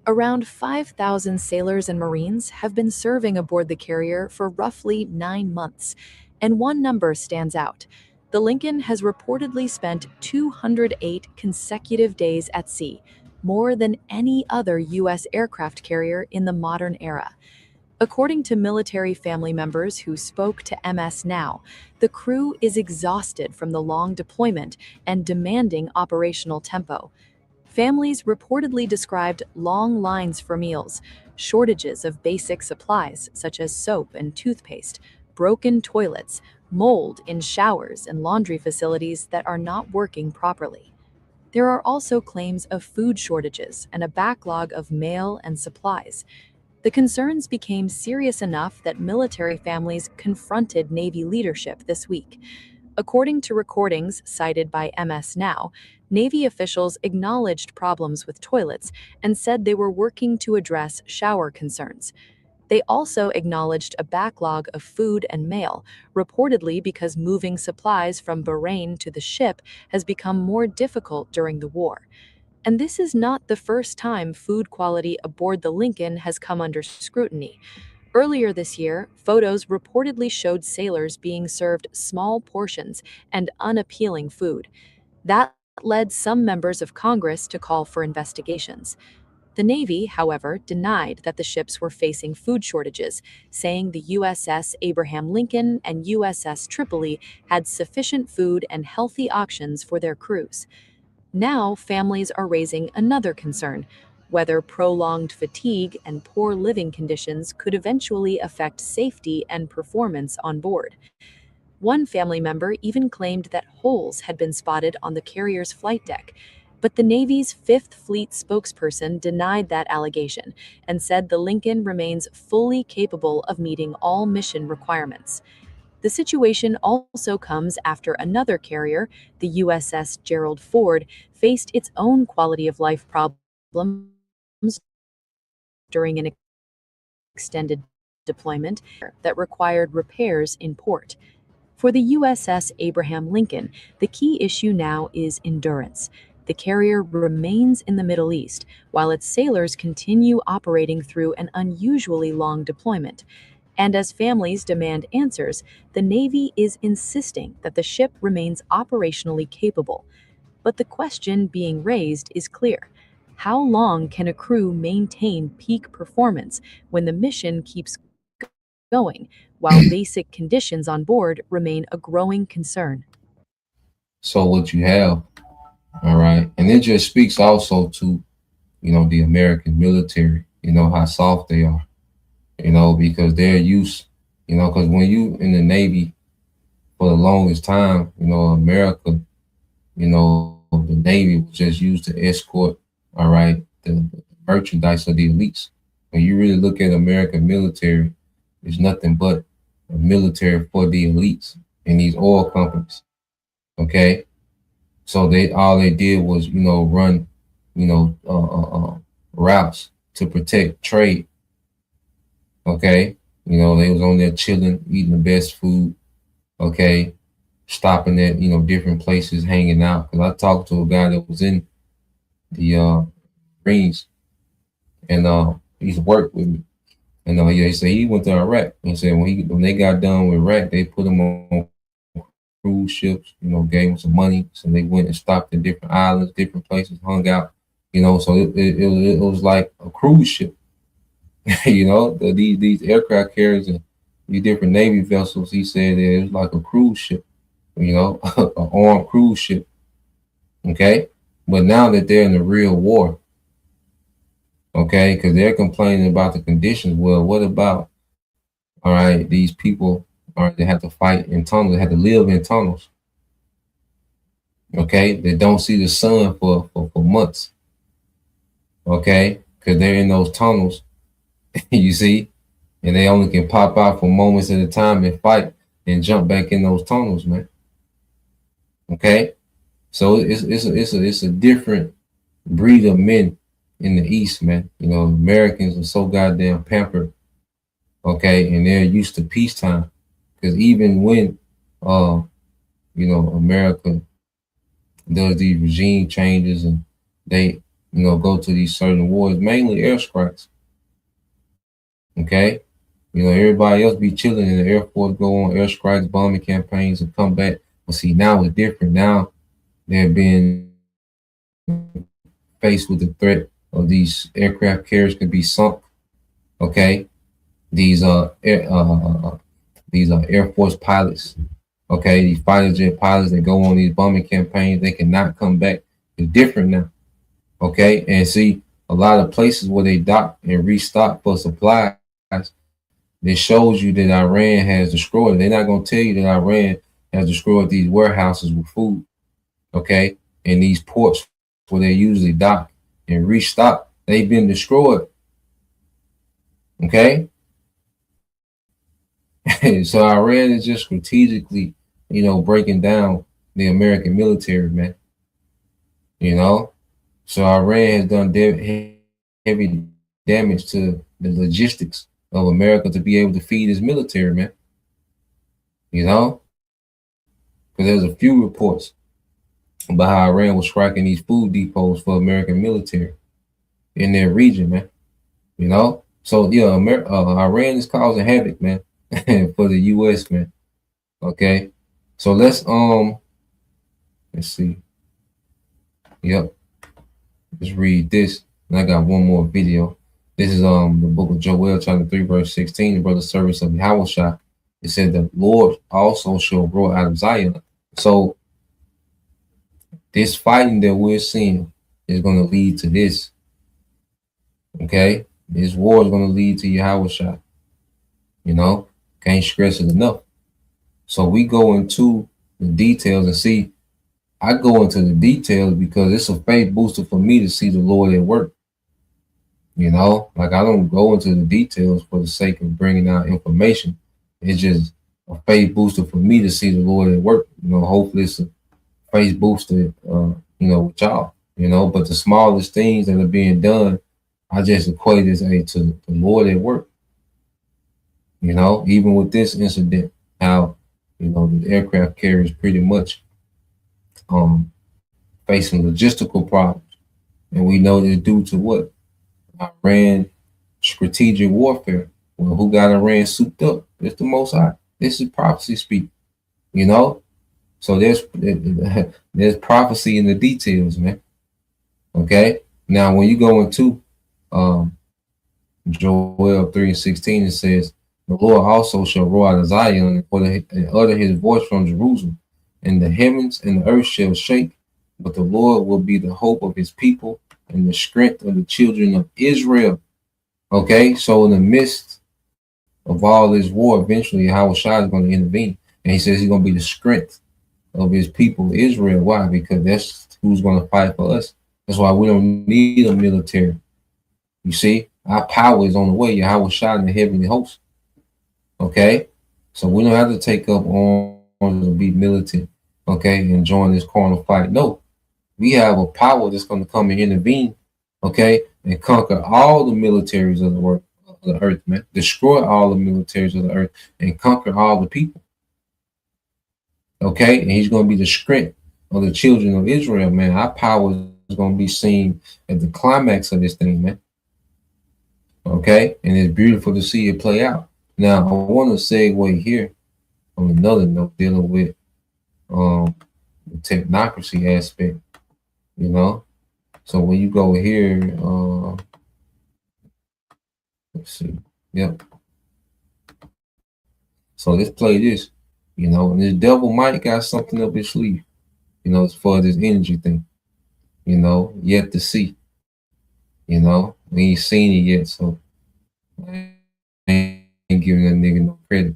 Around 5,000 sailors and Marines have been serving aboard the carrier for roughly 9 months, and one number stands out. The Lincoln has reportedly spent 208 consecutive days at sea, more than any other U.S. aircraft carrier in the modern era. According to military family members who spoke to MS Now, the crew is exhausted from the long deployment and demanding operational tempo. Families reportedly described long lines for meals, shortages of basic supplies such as soap and toothpaste, broken toilets, mold in showers and laundry facilities that are not working properly. There are also claims of food shortages and a backlog of mail and supplies. The concerns became serious enough that military families confronted Navy leadership this week. According to recordings cited by MS Now, Navy officials acknowledged problems with toilets and said they were working to address shower concerns. They also acknowledged a backlog of food and mail, reportedly because moving supplies from Bahrain to the ship has become more difficult during the war. And this is not the first time food quality aboard the Lincoln has come under scrutiny. Earlier this year, photos reportedly showed sailors being served small portions and unappealing food. That led some members of Congress to call for investigations. The Navy, however, denied that the ships were facing food shortages, saying the USS Abraham Lincoln and USS Tripoli had sufficient food and healthy options for their crews. Now, families are raising another concern: whether prolonged fatigue and poor living conditions could eventually affect safety and performance on board. One family member even claimed that holes had been spotted on the carrier's flight deck, but the Navy's Fifth Fleet spokesperson denied that allegation and said the Lincoln remains fully capable of meeting all mission requirements. The situation also comes after another carrier, the USS Gerald Ford, faced its own quality of life problems during an extended deployment that required repairs in port. For the USS Abraham Lincoln, the key issue now is endurance. The carrier remains in the Middle East, while its sailors continue operating through an unusually long deployment. And as families demand answers, the Navy is insisting that the ship remains operationally capable. But the question being raised is clear: how long can a crew maintain peak performance when the mission keeps going, while basic conditions on board remain a growing concern? So what you have, all right, and it just speaks also to, the American military, how soft they are, because they're used, because when you in the Navy for the longest time, America, the Navy was just used to escort, all right, the merchandise of the elites, When you really look at American military, it's nothing but a military for the elites and these oil companies. Okay, so all they did was run routes to protect trade. Okay, they was on there chilling, eating the best food. Okay, stopping at different places, hanging out. Because I talked to a guy that was in the Marines, and he's worked with me. And yeah, he said he went to Iraq. He said when they got done with Iraq, they put him on cruise ships. Gave him some money, so they went and stopped in different islands, different places, hung out. So it was like a cruise ship. These aircraft carriers and these different Navy vessels. He said it was like a cruise ship. An armed cruise ship. Okay, but now that they're in a real war, okay, because they're complaining about the conditions. Well, what about, all right, these people, all right, they have to fight in tunnels, they have to live in tunnels. Okay, they don't see the sun for months. Okay, because they're in those tunnels, you see, and they only can pop out for moments at a time and fight and jump back in those tunnels, man. Okay, so it's a different breed of men in the East, man. Americans are so goddamn pampered, okay, and they're used to peacetime. Because even when, America does these regime changes and they, go to these certain wars, mainly airstrikes. Okay, everybody else be chilling and the Air Force go on airstrikes, bombing campaigns, and come back. But see, now it's different. Now they're being faced with the threat of these aircraft carriers could be sunk. Okay, these Air Force pilots. Okay, these fighter jet pilots that go on these bombing campaigns, they cannot come back. It's different now. Okay, and see a lot of places where they dock and restock for supplies. It shows you that Iran has destroyed. They're not going to tell you that Iran has destroyed these warehouses with food. Okay, and these ports where they usually dock and restock, they've been destroyed. Okay, so Iran is just strategically, breaking down the American military, man. So Iran has done heavy damage to the logistics of America to be able to feed its military, man. Because there's a few reports about how Iran was striking these food depots for American military in their region, man. So yeah, Iran is causing havoc, man, for the U.S., man. Okay, so let's see. Yep, let's read this. And I got one more video. This is the book of Joel, chapter 3, verse 16. The brother servants of YAHAWASHI. It said the Lord also shall roar out of Zion. So this fighting that we're seeing is going to lead to this. Okay, this war is going to lead to YAHAWASHI. Can't stress it enough. So we go into the details and see. I go into the details because it's a faith booster for me to see the Lord at work. Like I don't go into the details for the sake of bringing out information. It's just a faith booster for me to see the Lord at work. Hopefully it's a faith booster, with y'all. But the smallest things that are being done, I just equate as to the Lord at work. Even with this incident, how the aircraft carriers pretty much facing logistical problems, and we know it's due to what? Iran strategic warfare. Well, who got Iran souped up? It's the Most High. This is prophecy speak. So there's prophecy in the details, man. Okay. Now, when you go into Joel 3:16, it says, "The Lord also shall roar out of Zion and utter his voice from Jerusalem, and the heavens and the earth shall shake, but the Lord will be the hope of his people and the strength of the children of Israel." Okay, so in the midst of all this war, eventually YAHAWASHI is going to intervene. And he says he's going to be the strength of his people, Israel. Why? Because that's who's going to fight for us. That's why we don't need a military. You see, Our power is on the way. YAHAWASHI in the heavenly host. Okay? So we don't have to take up arms and be militant, okay, and join this carnal fight. No. We have a power that's going to come and intervene, okay, and conquer all the militaries of the earth, man. Destroy all the militaries of the earth and conquer all the people. Okay? And he's going to be the strength of the children of Israel, man. Our power is going to be seen at the climax of this thing, man. Okay? And it's beautiful to see it play out. Now, I want to segue here on another note dealing with the technocracy aspect, you know? So when you go here, let's see, yep. So let's play this, you know, and this devil might got something up his sleeve, you know, as far as this energy thing, you know, yet to see, you know, we ain't seen it yet, so I ain't giving that nigga no credit.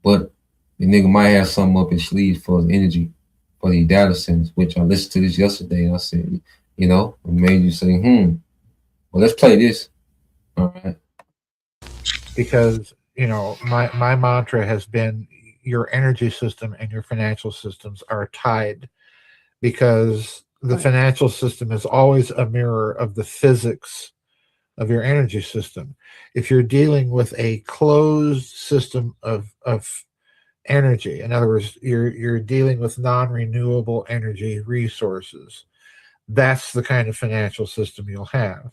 But the nigga might have something up his sleeve for his energy, for the data centers, which I listened to this yesterday and I said, you know, it made you say, well, let's play this. All right. Because, you know, my mantra has been your energy system and your financial systems are tied, because the financial system is always a mirror of the physics of your energy system. If you're dealing with a closed system of energy, in other words, you're dealing with non-renewable energy resources, that's the kind of financial system you'll have.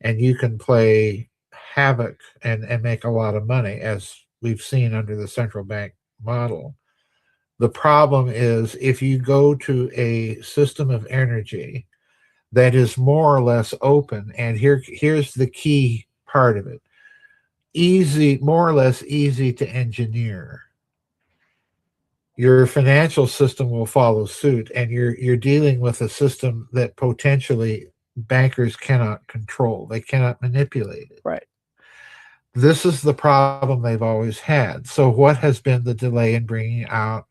And you can play havoc and make a lot of money, as we've seen under the central bank model. The problem is if you go to a system of energy that is more or less open, and here's the key part of it: easy, more or less easy to engineer. Your financial system will follow suit, and you're dealing with a system that potentially bankers cannot control. They cannot manipulate it. Right. This is the problem they've always had. So what has been the delay in bringing out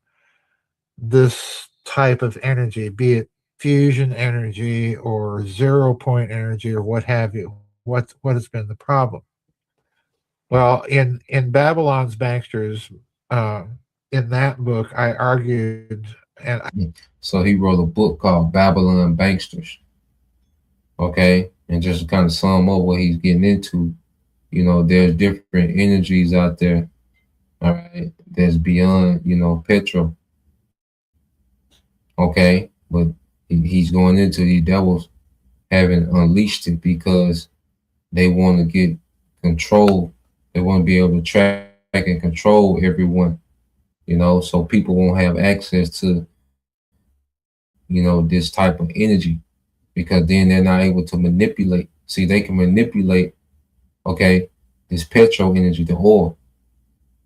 this type of energy, be it fusion energy or 0 point energy or what have you? What has been the problem? Well, in Babylon's Banksters, in that book, I argued, and so he wrote a book called Babylon Banksters. Okay, and just to kind of sum up what he's getting into, you know, there's different energies out there, all right, that's beyond, you know, petrol. Okay, but he's going into these devils having unleashed it because they want to get control. They want to be able to track and control everyone, you know, so people won't have access to, you know, this type of energy, because then they're not able to manipulate. See, they can manipulate, okay, this petrol energy, the oil.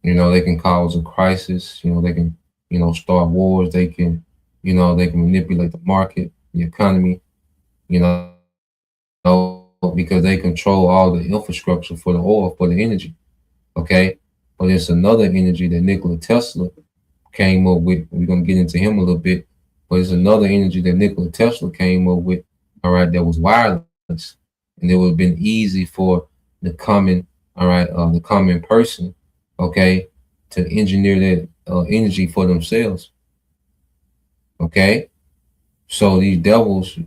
You know, they can cause a crisis. You know, they can, you know, start wars. They can, you know, they can manipulate the market, the economy, you know, because they control all the infrastructure for the oil, for the energy. Okay. But it's another energy that Nikola Tesla came up with. We're going to get into him a little bit. But it's another energy that Nikola Tesla came up with, all right, that was wireless. And it would have been easy for the common, all right, the common person, okay, to engineer that energy for themselves. Okay. So these devils,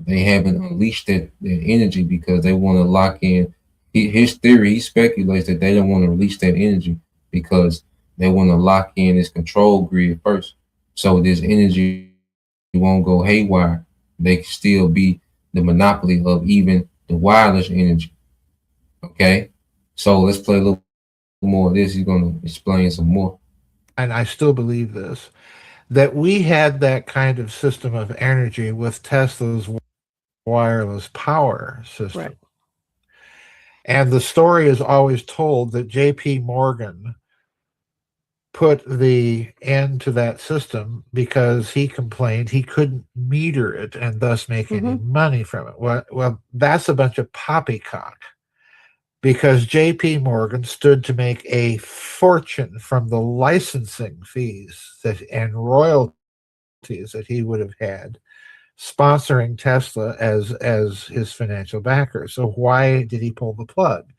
they haven't unleashed that energy because they want to lock in. His theory, he speculates that they don't want to release that energy because they want to lock in this control grid first. So this energy won't go haywire. They can still be the monopoly of even the wireless energy. Okay. So let's play a little more of this. He's going to explain some more. And I still believe this, that we had that kind of system of energy with Tesla's wireless power system. Right. And the story is always told that J.P. Morgan put the end to that system because he complained he couldn't meter it and thus make any money from it. Well, that's a bunch of poppycock, because J.P. Morgan stood to make a fortune from the licensing fees and royalties that he would have had sponsoring Tesla as his financial backer. So why did he pull the plug?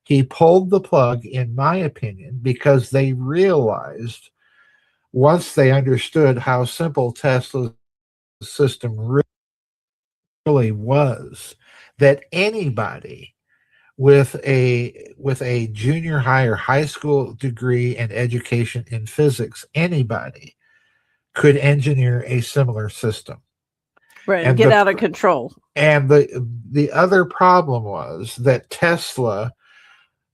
He pulled the plug, in my opinion, because they realized, once they understood how simple Tesla's system really was, that anybody with a junior high or high school degree and education in physics, anybody could engineer a similar system. Right, and get out of control. And the other problem was that Tesla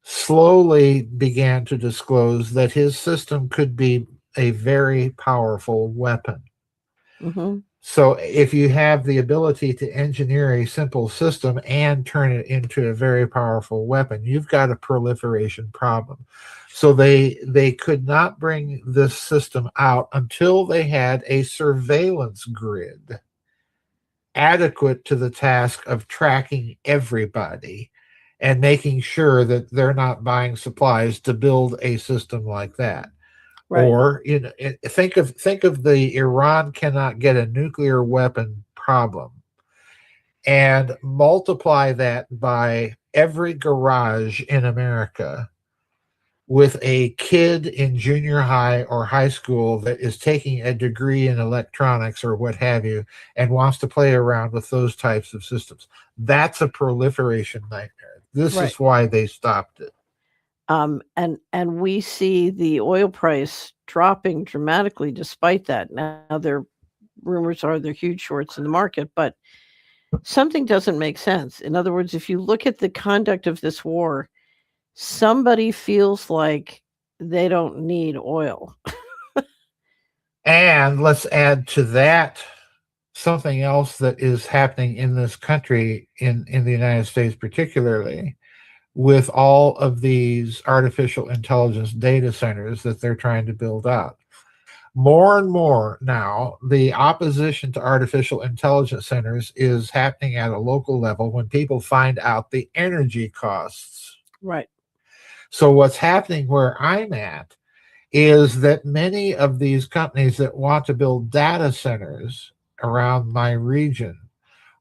slowly began to disclose that his system could be a very powerful weapon. Mm-hmm. So if you have the ability to engineer a simple system and turn it into a very powerful weapon, you've got a proliferation problem. So they could not bring this system out until they had a surveillance grid adequate to the task of tracking everybody and making sure that they're not buying supplies to build a system like that. Right. Or, you know, think of the Iran cannot get a nuclear weapon problem, and multiply that by every garage in America with a kid in junior high or high school that is taking a degree in electronics or what have you and wants to play around with those types of systems. That's a proliferation nightmare. This is why they stopped it. And we see the oil price dropping dramatically despite that. Now there rumors are there huge shorts in the market, but something doesn't make sense. In other words, if you look at the conduct of this war, somebody feels like they don't need oil. And let's add to that something else that is happening in this country, in the United States particularly, with all of these artificial intelligence data centers that they're trying to build out. More and more now, the opposition to artificial intelligence centers is happening at a local level when people find out the energy costs. Right. So what's happening where I'm at is that many of these companies that want to build data centers around my region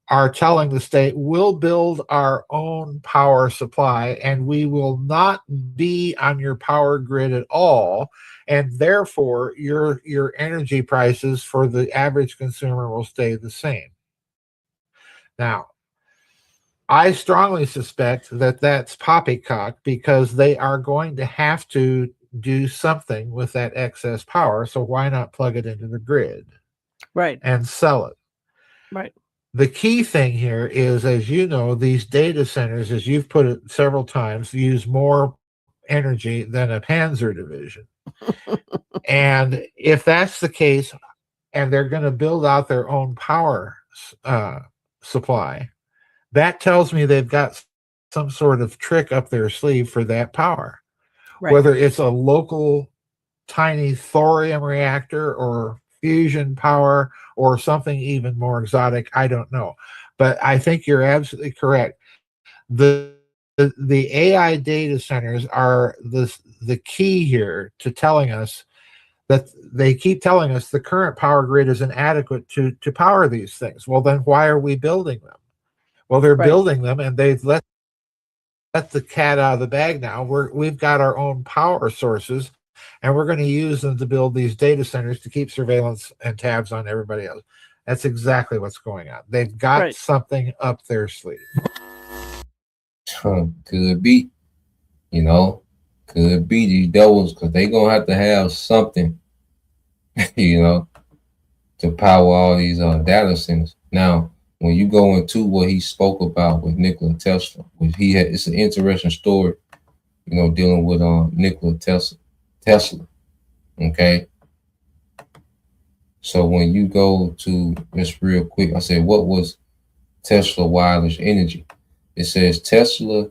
are telling the state, we'll build our own power supply and we will not be on your power grid at all. And therefore, your energy prices for the average consumer will stay the same. Now, I strongly suspect that that's poppycock, because they are going to have to do something with that excess power. So why not plug it into the grid? Right. And sell it? Right. The key thing here is, as you know, these data centers, as you've put it several times, use more energy than a Panzer division. And if that's the case, and they're going to build out their own power supply, that tells me they've got some sort of trick up their sleeve for that power. Right. Whether it's a local tiny thorium reactor or fusion power or something even more exotic, I don't know. But I think you're absolutely correct. The AI data centers are the key here to telling us that they keep telling us the current power grid is inadequate to power these things. Well, then why are we building them? Well, they're building them, and they've let the cat out of the bag now. We've got our own power sources, and we're going to use them to build these data centers to keep surveillance and tabs on everybody else. That's exactly what's going on. They've got something up their sleeve. Could be, could be these devils, because they're going to have something, to power all these data centers. Now, when you go into what he spoke about with Nikola Tesla, it's an interesting story, dealing with Nikola Tesla. Okay. So when you go to, just real quick, I said, what was Tesla wireless energy? It says Tesla,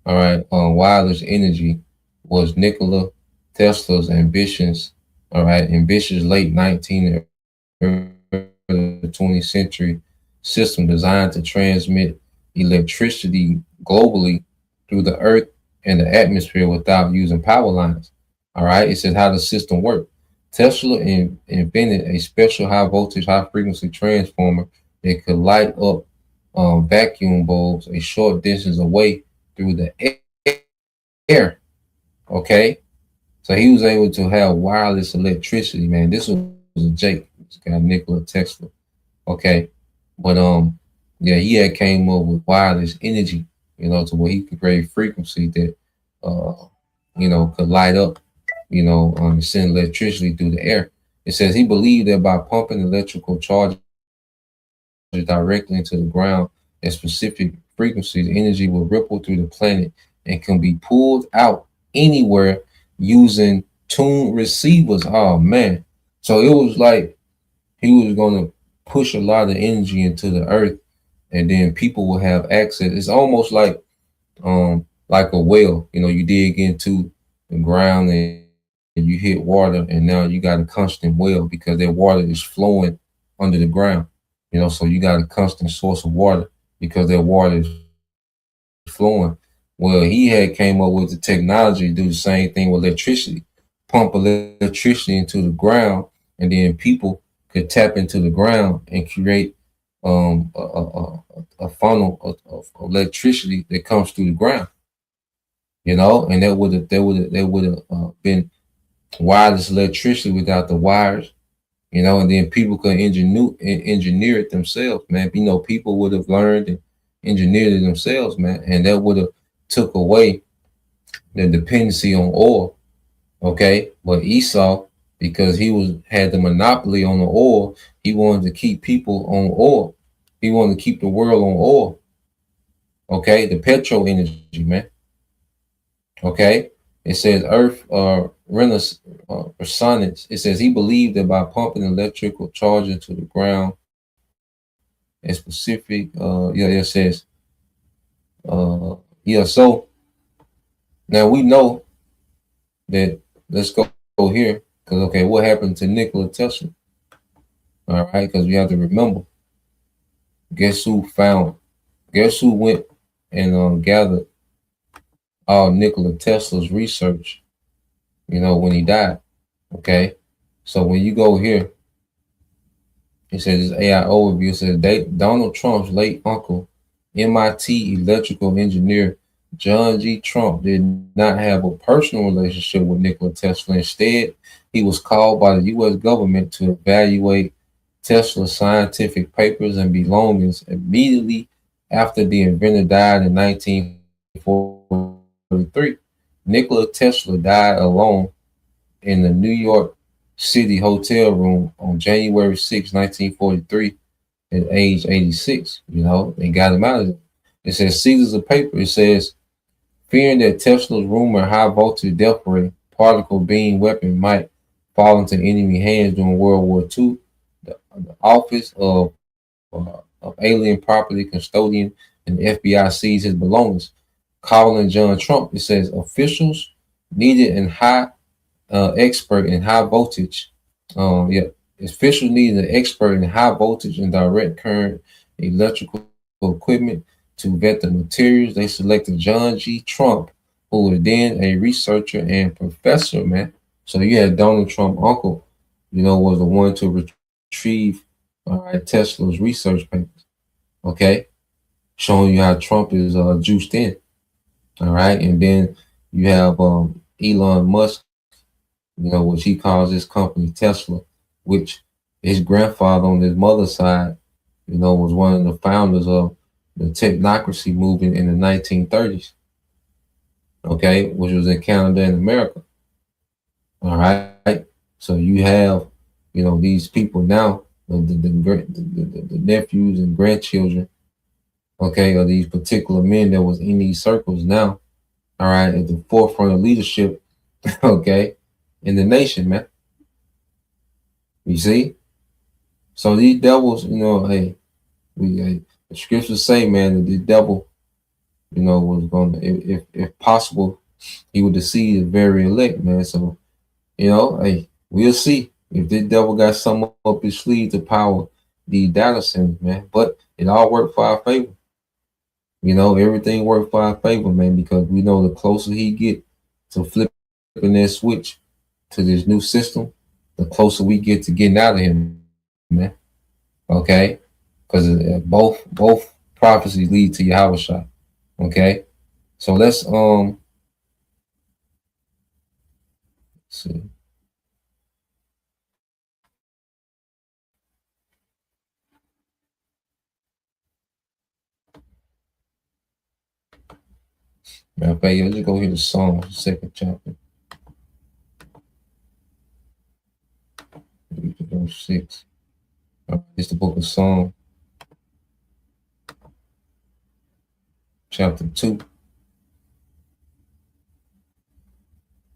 wireless energy was Nikola Tesla's ambitious late 19th and early 20th century system designed to transmit electricity globally through the earth and the atmosphere without using power lines. All right. It says how the system worked. Tesla invented a special high voltage, high frequency transformer that could light up vacuum bulbs a short distance away through the air. Okay, so he was able to have wireless electricity, man. This was a Jake, this guy Nikola Tesla. Okay, but yeah, he had came up with wireless energy, to where he could create frequency that could light up, and send electricity through the air. It says he believed that by pumping electrical charges directly into the ground at specific frequencies, energy will ripple through the planet and can be pulled out anywhere using tuned receivers. Oh man. So it was like he was going to push a lot of energy into the earth, and then people will have access. It's almost like a well. You dig into the ground and you hit water, and now you got a constant well because that water is flowing under the ground. So you got a constant source of water because that water is flowing. Well, he had came up with the technology to do the same thing with electricity, pump electricity into the ground, and then people could tap into the ground and create a funnel of electricity that comes through the ground. And that would have been wireless electricity without the wires. And then people could engineer it themselves, man. People would have learned and engineered it themselves, man, and that would have took away the dependency on oil. Okay, but Esau, because he had the monopoly on the oil, he wanted to keep people on oil. He wanted to keep the world on oil. Okay, the petro energy, man. Okay, it says Earth resonance. It says he believed that by pumping electrical charge into the ground, a specific, it says, so now we know that, let's go here, because, okay, what happened to Nikola Tesla? All right, because we have to remember, guess who went and gathered all Nikola Tesla's research, when he died. Okay, so when you go here, it says this AI overview. It says Donald Trump's late uncle, MIT electrical engineer John G. Trump, did not have a personal relationship with Nikola Tesla. Instead, he was called by the U.S. government to evaluate Tesla's scientific papers and belongings immediately after the inventor died in 1943. Nikola Tesla died alone in the New York City hotel room on January 6, 1943, at age 86. They got him out of it. It says seizures of paper. It says, fearing that Tesla's rumored high voltage death ray particle beam weapon might fall into enemy hands during World War II, the Office of Alien Property Custodian and the FBI seized his belongings. Calling John Trump, it says officials needed an expert in high voltage. Officials needed an expert in high voltage and direct current electrical equipment to vet the materials. They selected John G. Trump, who was then a researcher and professor, man. So you had Donald Trump uncle, was the one to retrieve Tesla's research papers. Okay, showing you how Trump is juiced in. All right, and then you have Elon Musk, which he calls his company Tesla, which his grandfather on his mother's side, was one of the founders of the Technocracy movement in the 1930s. Okay, which was in Canada and America. All right, so you have, these people now, the nephews and grandchildren, okay, of these particular men that was in these circles now, all right, at the forefront of leadership, okay, in the nation, man. You see? So these devils, the scriptures say, man, that the devil, was going to, if possible, he would deceive the very elect, man. So, we'll see if this devil got some up his sleeve to power the data centers, man. But it all worked for our favor. Everything worked for our favor, man, because we know the closer he get to flipping that switch to this new system, the closer we get to getting out of him, man. Okay? because both prophecies lead to Yahawashi. Okay, so let's see. Matter of fact, let's just go here to Psalms, second chapter, verse 6. It's the book of Psalms, chapter 2,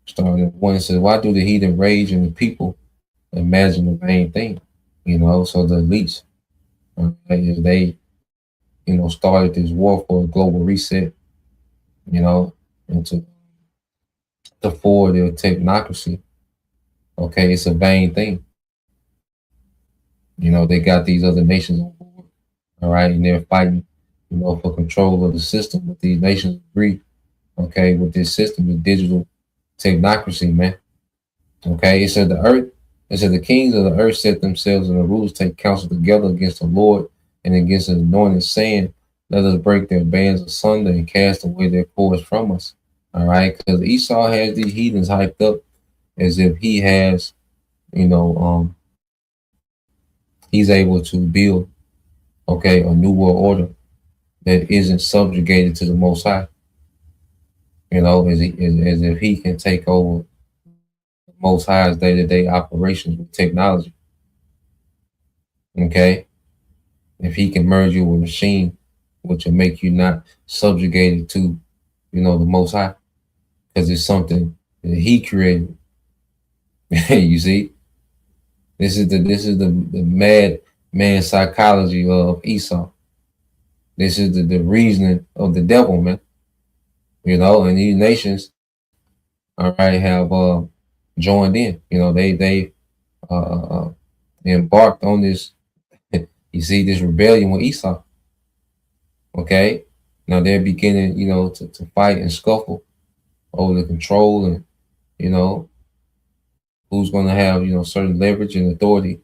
starting at 1. It says, why do the heathen rage and the people imagine a vain thing? You know, so the elites, as they, you know, started this war for a global reset, you know, and to forward their technocracy. Okay, it's a vain thing. You know, they got these other nations on board, all right, and they're fighting, you know, for control of the system. But these nations agree, okay, with this system, the digital technocracy, man. Okay, it said the kings of the earth set themselves and the rulers take counsel together against the Lord and against his anointed, saying, let us break their bands asunder and cast away their cords from us. All right, because Esau has these heathens hyped up as if he has, you know, he's able to build, okay, a new world order that isn't subjugated to the Most High. You know, as if he can take over the Most High's day-to-day operations with technology. Okay, if he can merge you with a machine, which will make you not subjugated to, you know, the Most High, because it's something that he created. You see, this is the mad man psychology of Esau. This is the reasoning of the devil, man. You know, and these nations, all right, have joined in. You know, they embarked on this. You see, this rebellion with Esau. Okay, now they're beginning, you know, to fight and scuffle over the control and, you know, who's going to have, you know, certain leverage and authority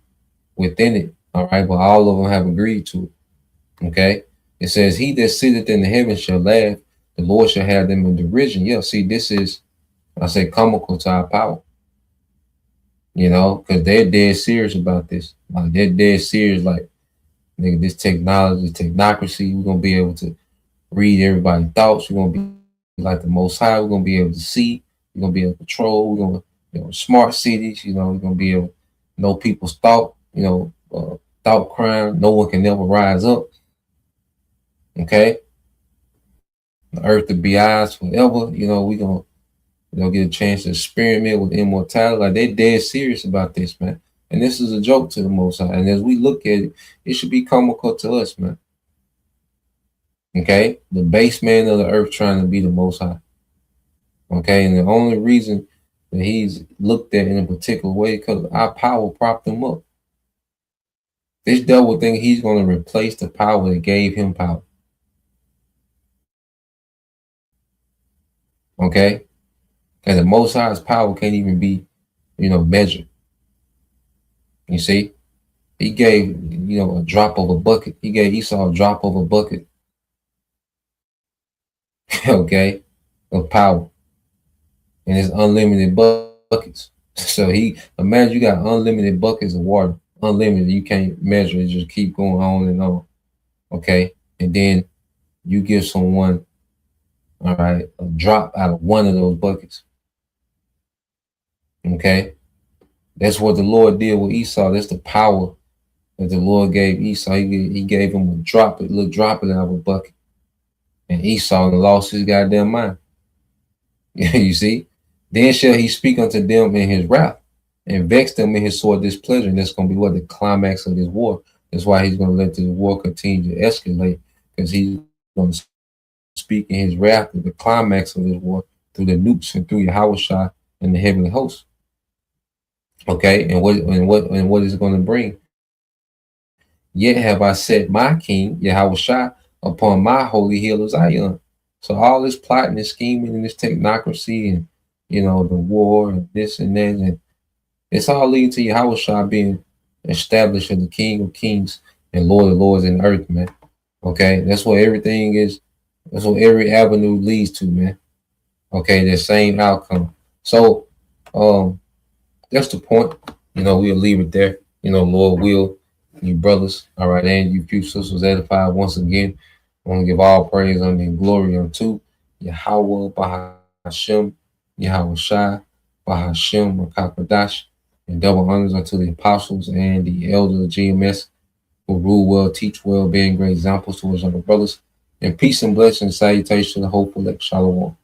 within it. All right, but all of them have agreed to it. Okay, it says, he that sitteth in the heavens shall laugh, the Lord shall have them in derision. Yeah, see, this is, I say, comical to our power. You know, because they're dead serious about this. Like, they're dead serious, like, nigga, this technology, technocracy, we're going to be able to read everybody's thoughts. We're going to be like the Most High. We're going to be able to see. We're going to be able to control. We're going to, you know, smart cities. You know, we're going to be able to know people's thought, you know, thought crime. No one can never rise up. Okay? The earth to be ours forever. You know, we're going to, you know, get a chance to experiment with immortality. Like, they're dead serious about this, man. And this is a joke to the Most High. And as we look at it, it should be comical to us, man. Okay? The base man of the earth trying to be the Most High. Okay? And the only reason that he's looked at in a particular way because our power propped him up. This devil think he's going to replace the power that gave him power. Okay? And the Most High's power can't even be, you know, measured. You see? He gave, you know, a drop of a bucket. He gave Esau a drop of a bucket. Okay? Of power. And it's unlimited buckets. So imagine you got unlimited buckets of water. Unlimited. You can't measure it. Just keep going on and on. Okay? And then you give someone, all right, a drop out of one of those buckets. Okay? That's what the Lord did with Esau. That's the power that the Lord gave Esau. He gave him a little droplet out of a bucket. And Esau lost his goddamn mind. You see? Then shall he speak unto them in his wrath and vex them in his sore displeasure. And that's going to be what the climax of this war. That's why he's going to let this war continue to escalate, because he's going to speak in his wrath at the climax of this war through the nukes and through Yahawashi and the heavenly host. Okay, and what is it going to bring? Yet have I set my king, Yahawashi, upon my holy hill of Zion. So all this plotting and scheming and this technocracy and, you know, the war and this and that, and it's all leading to Yahawashi being established as the King of Kings and Lord of Lords in the earth, man. Okay, that's what everything is. That's what every avenue leads to, man. Okay, the same outcome. So, that's the point. We'll leave it there. Lord will, you brothers, all right, and you few sisters edified once again. I want to give all praise and glory unto Yahweh, Bahashem, YAHAWASHI, Bahashem, Makakadash, and double honors unto the apostles and the elders of GMS who rule well, teach well, being great examples to us younger brothers. And peace and blessing and salutation to the hopeful elect. Shalom.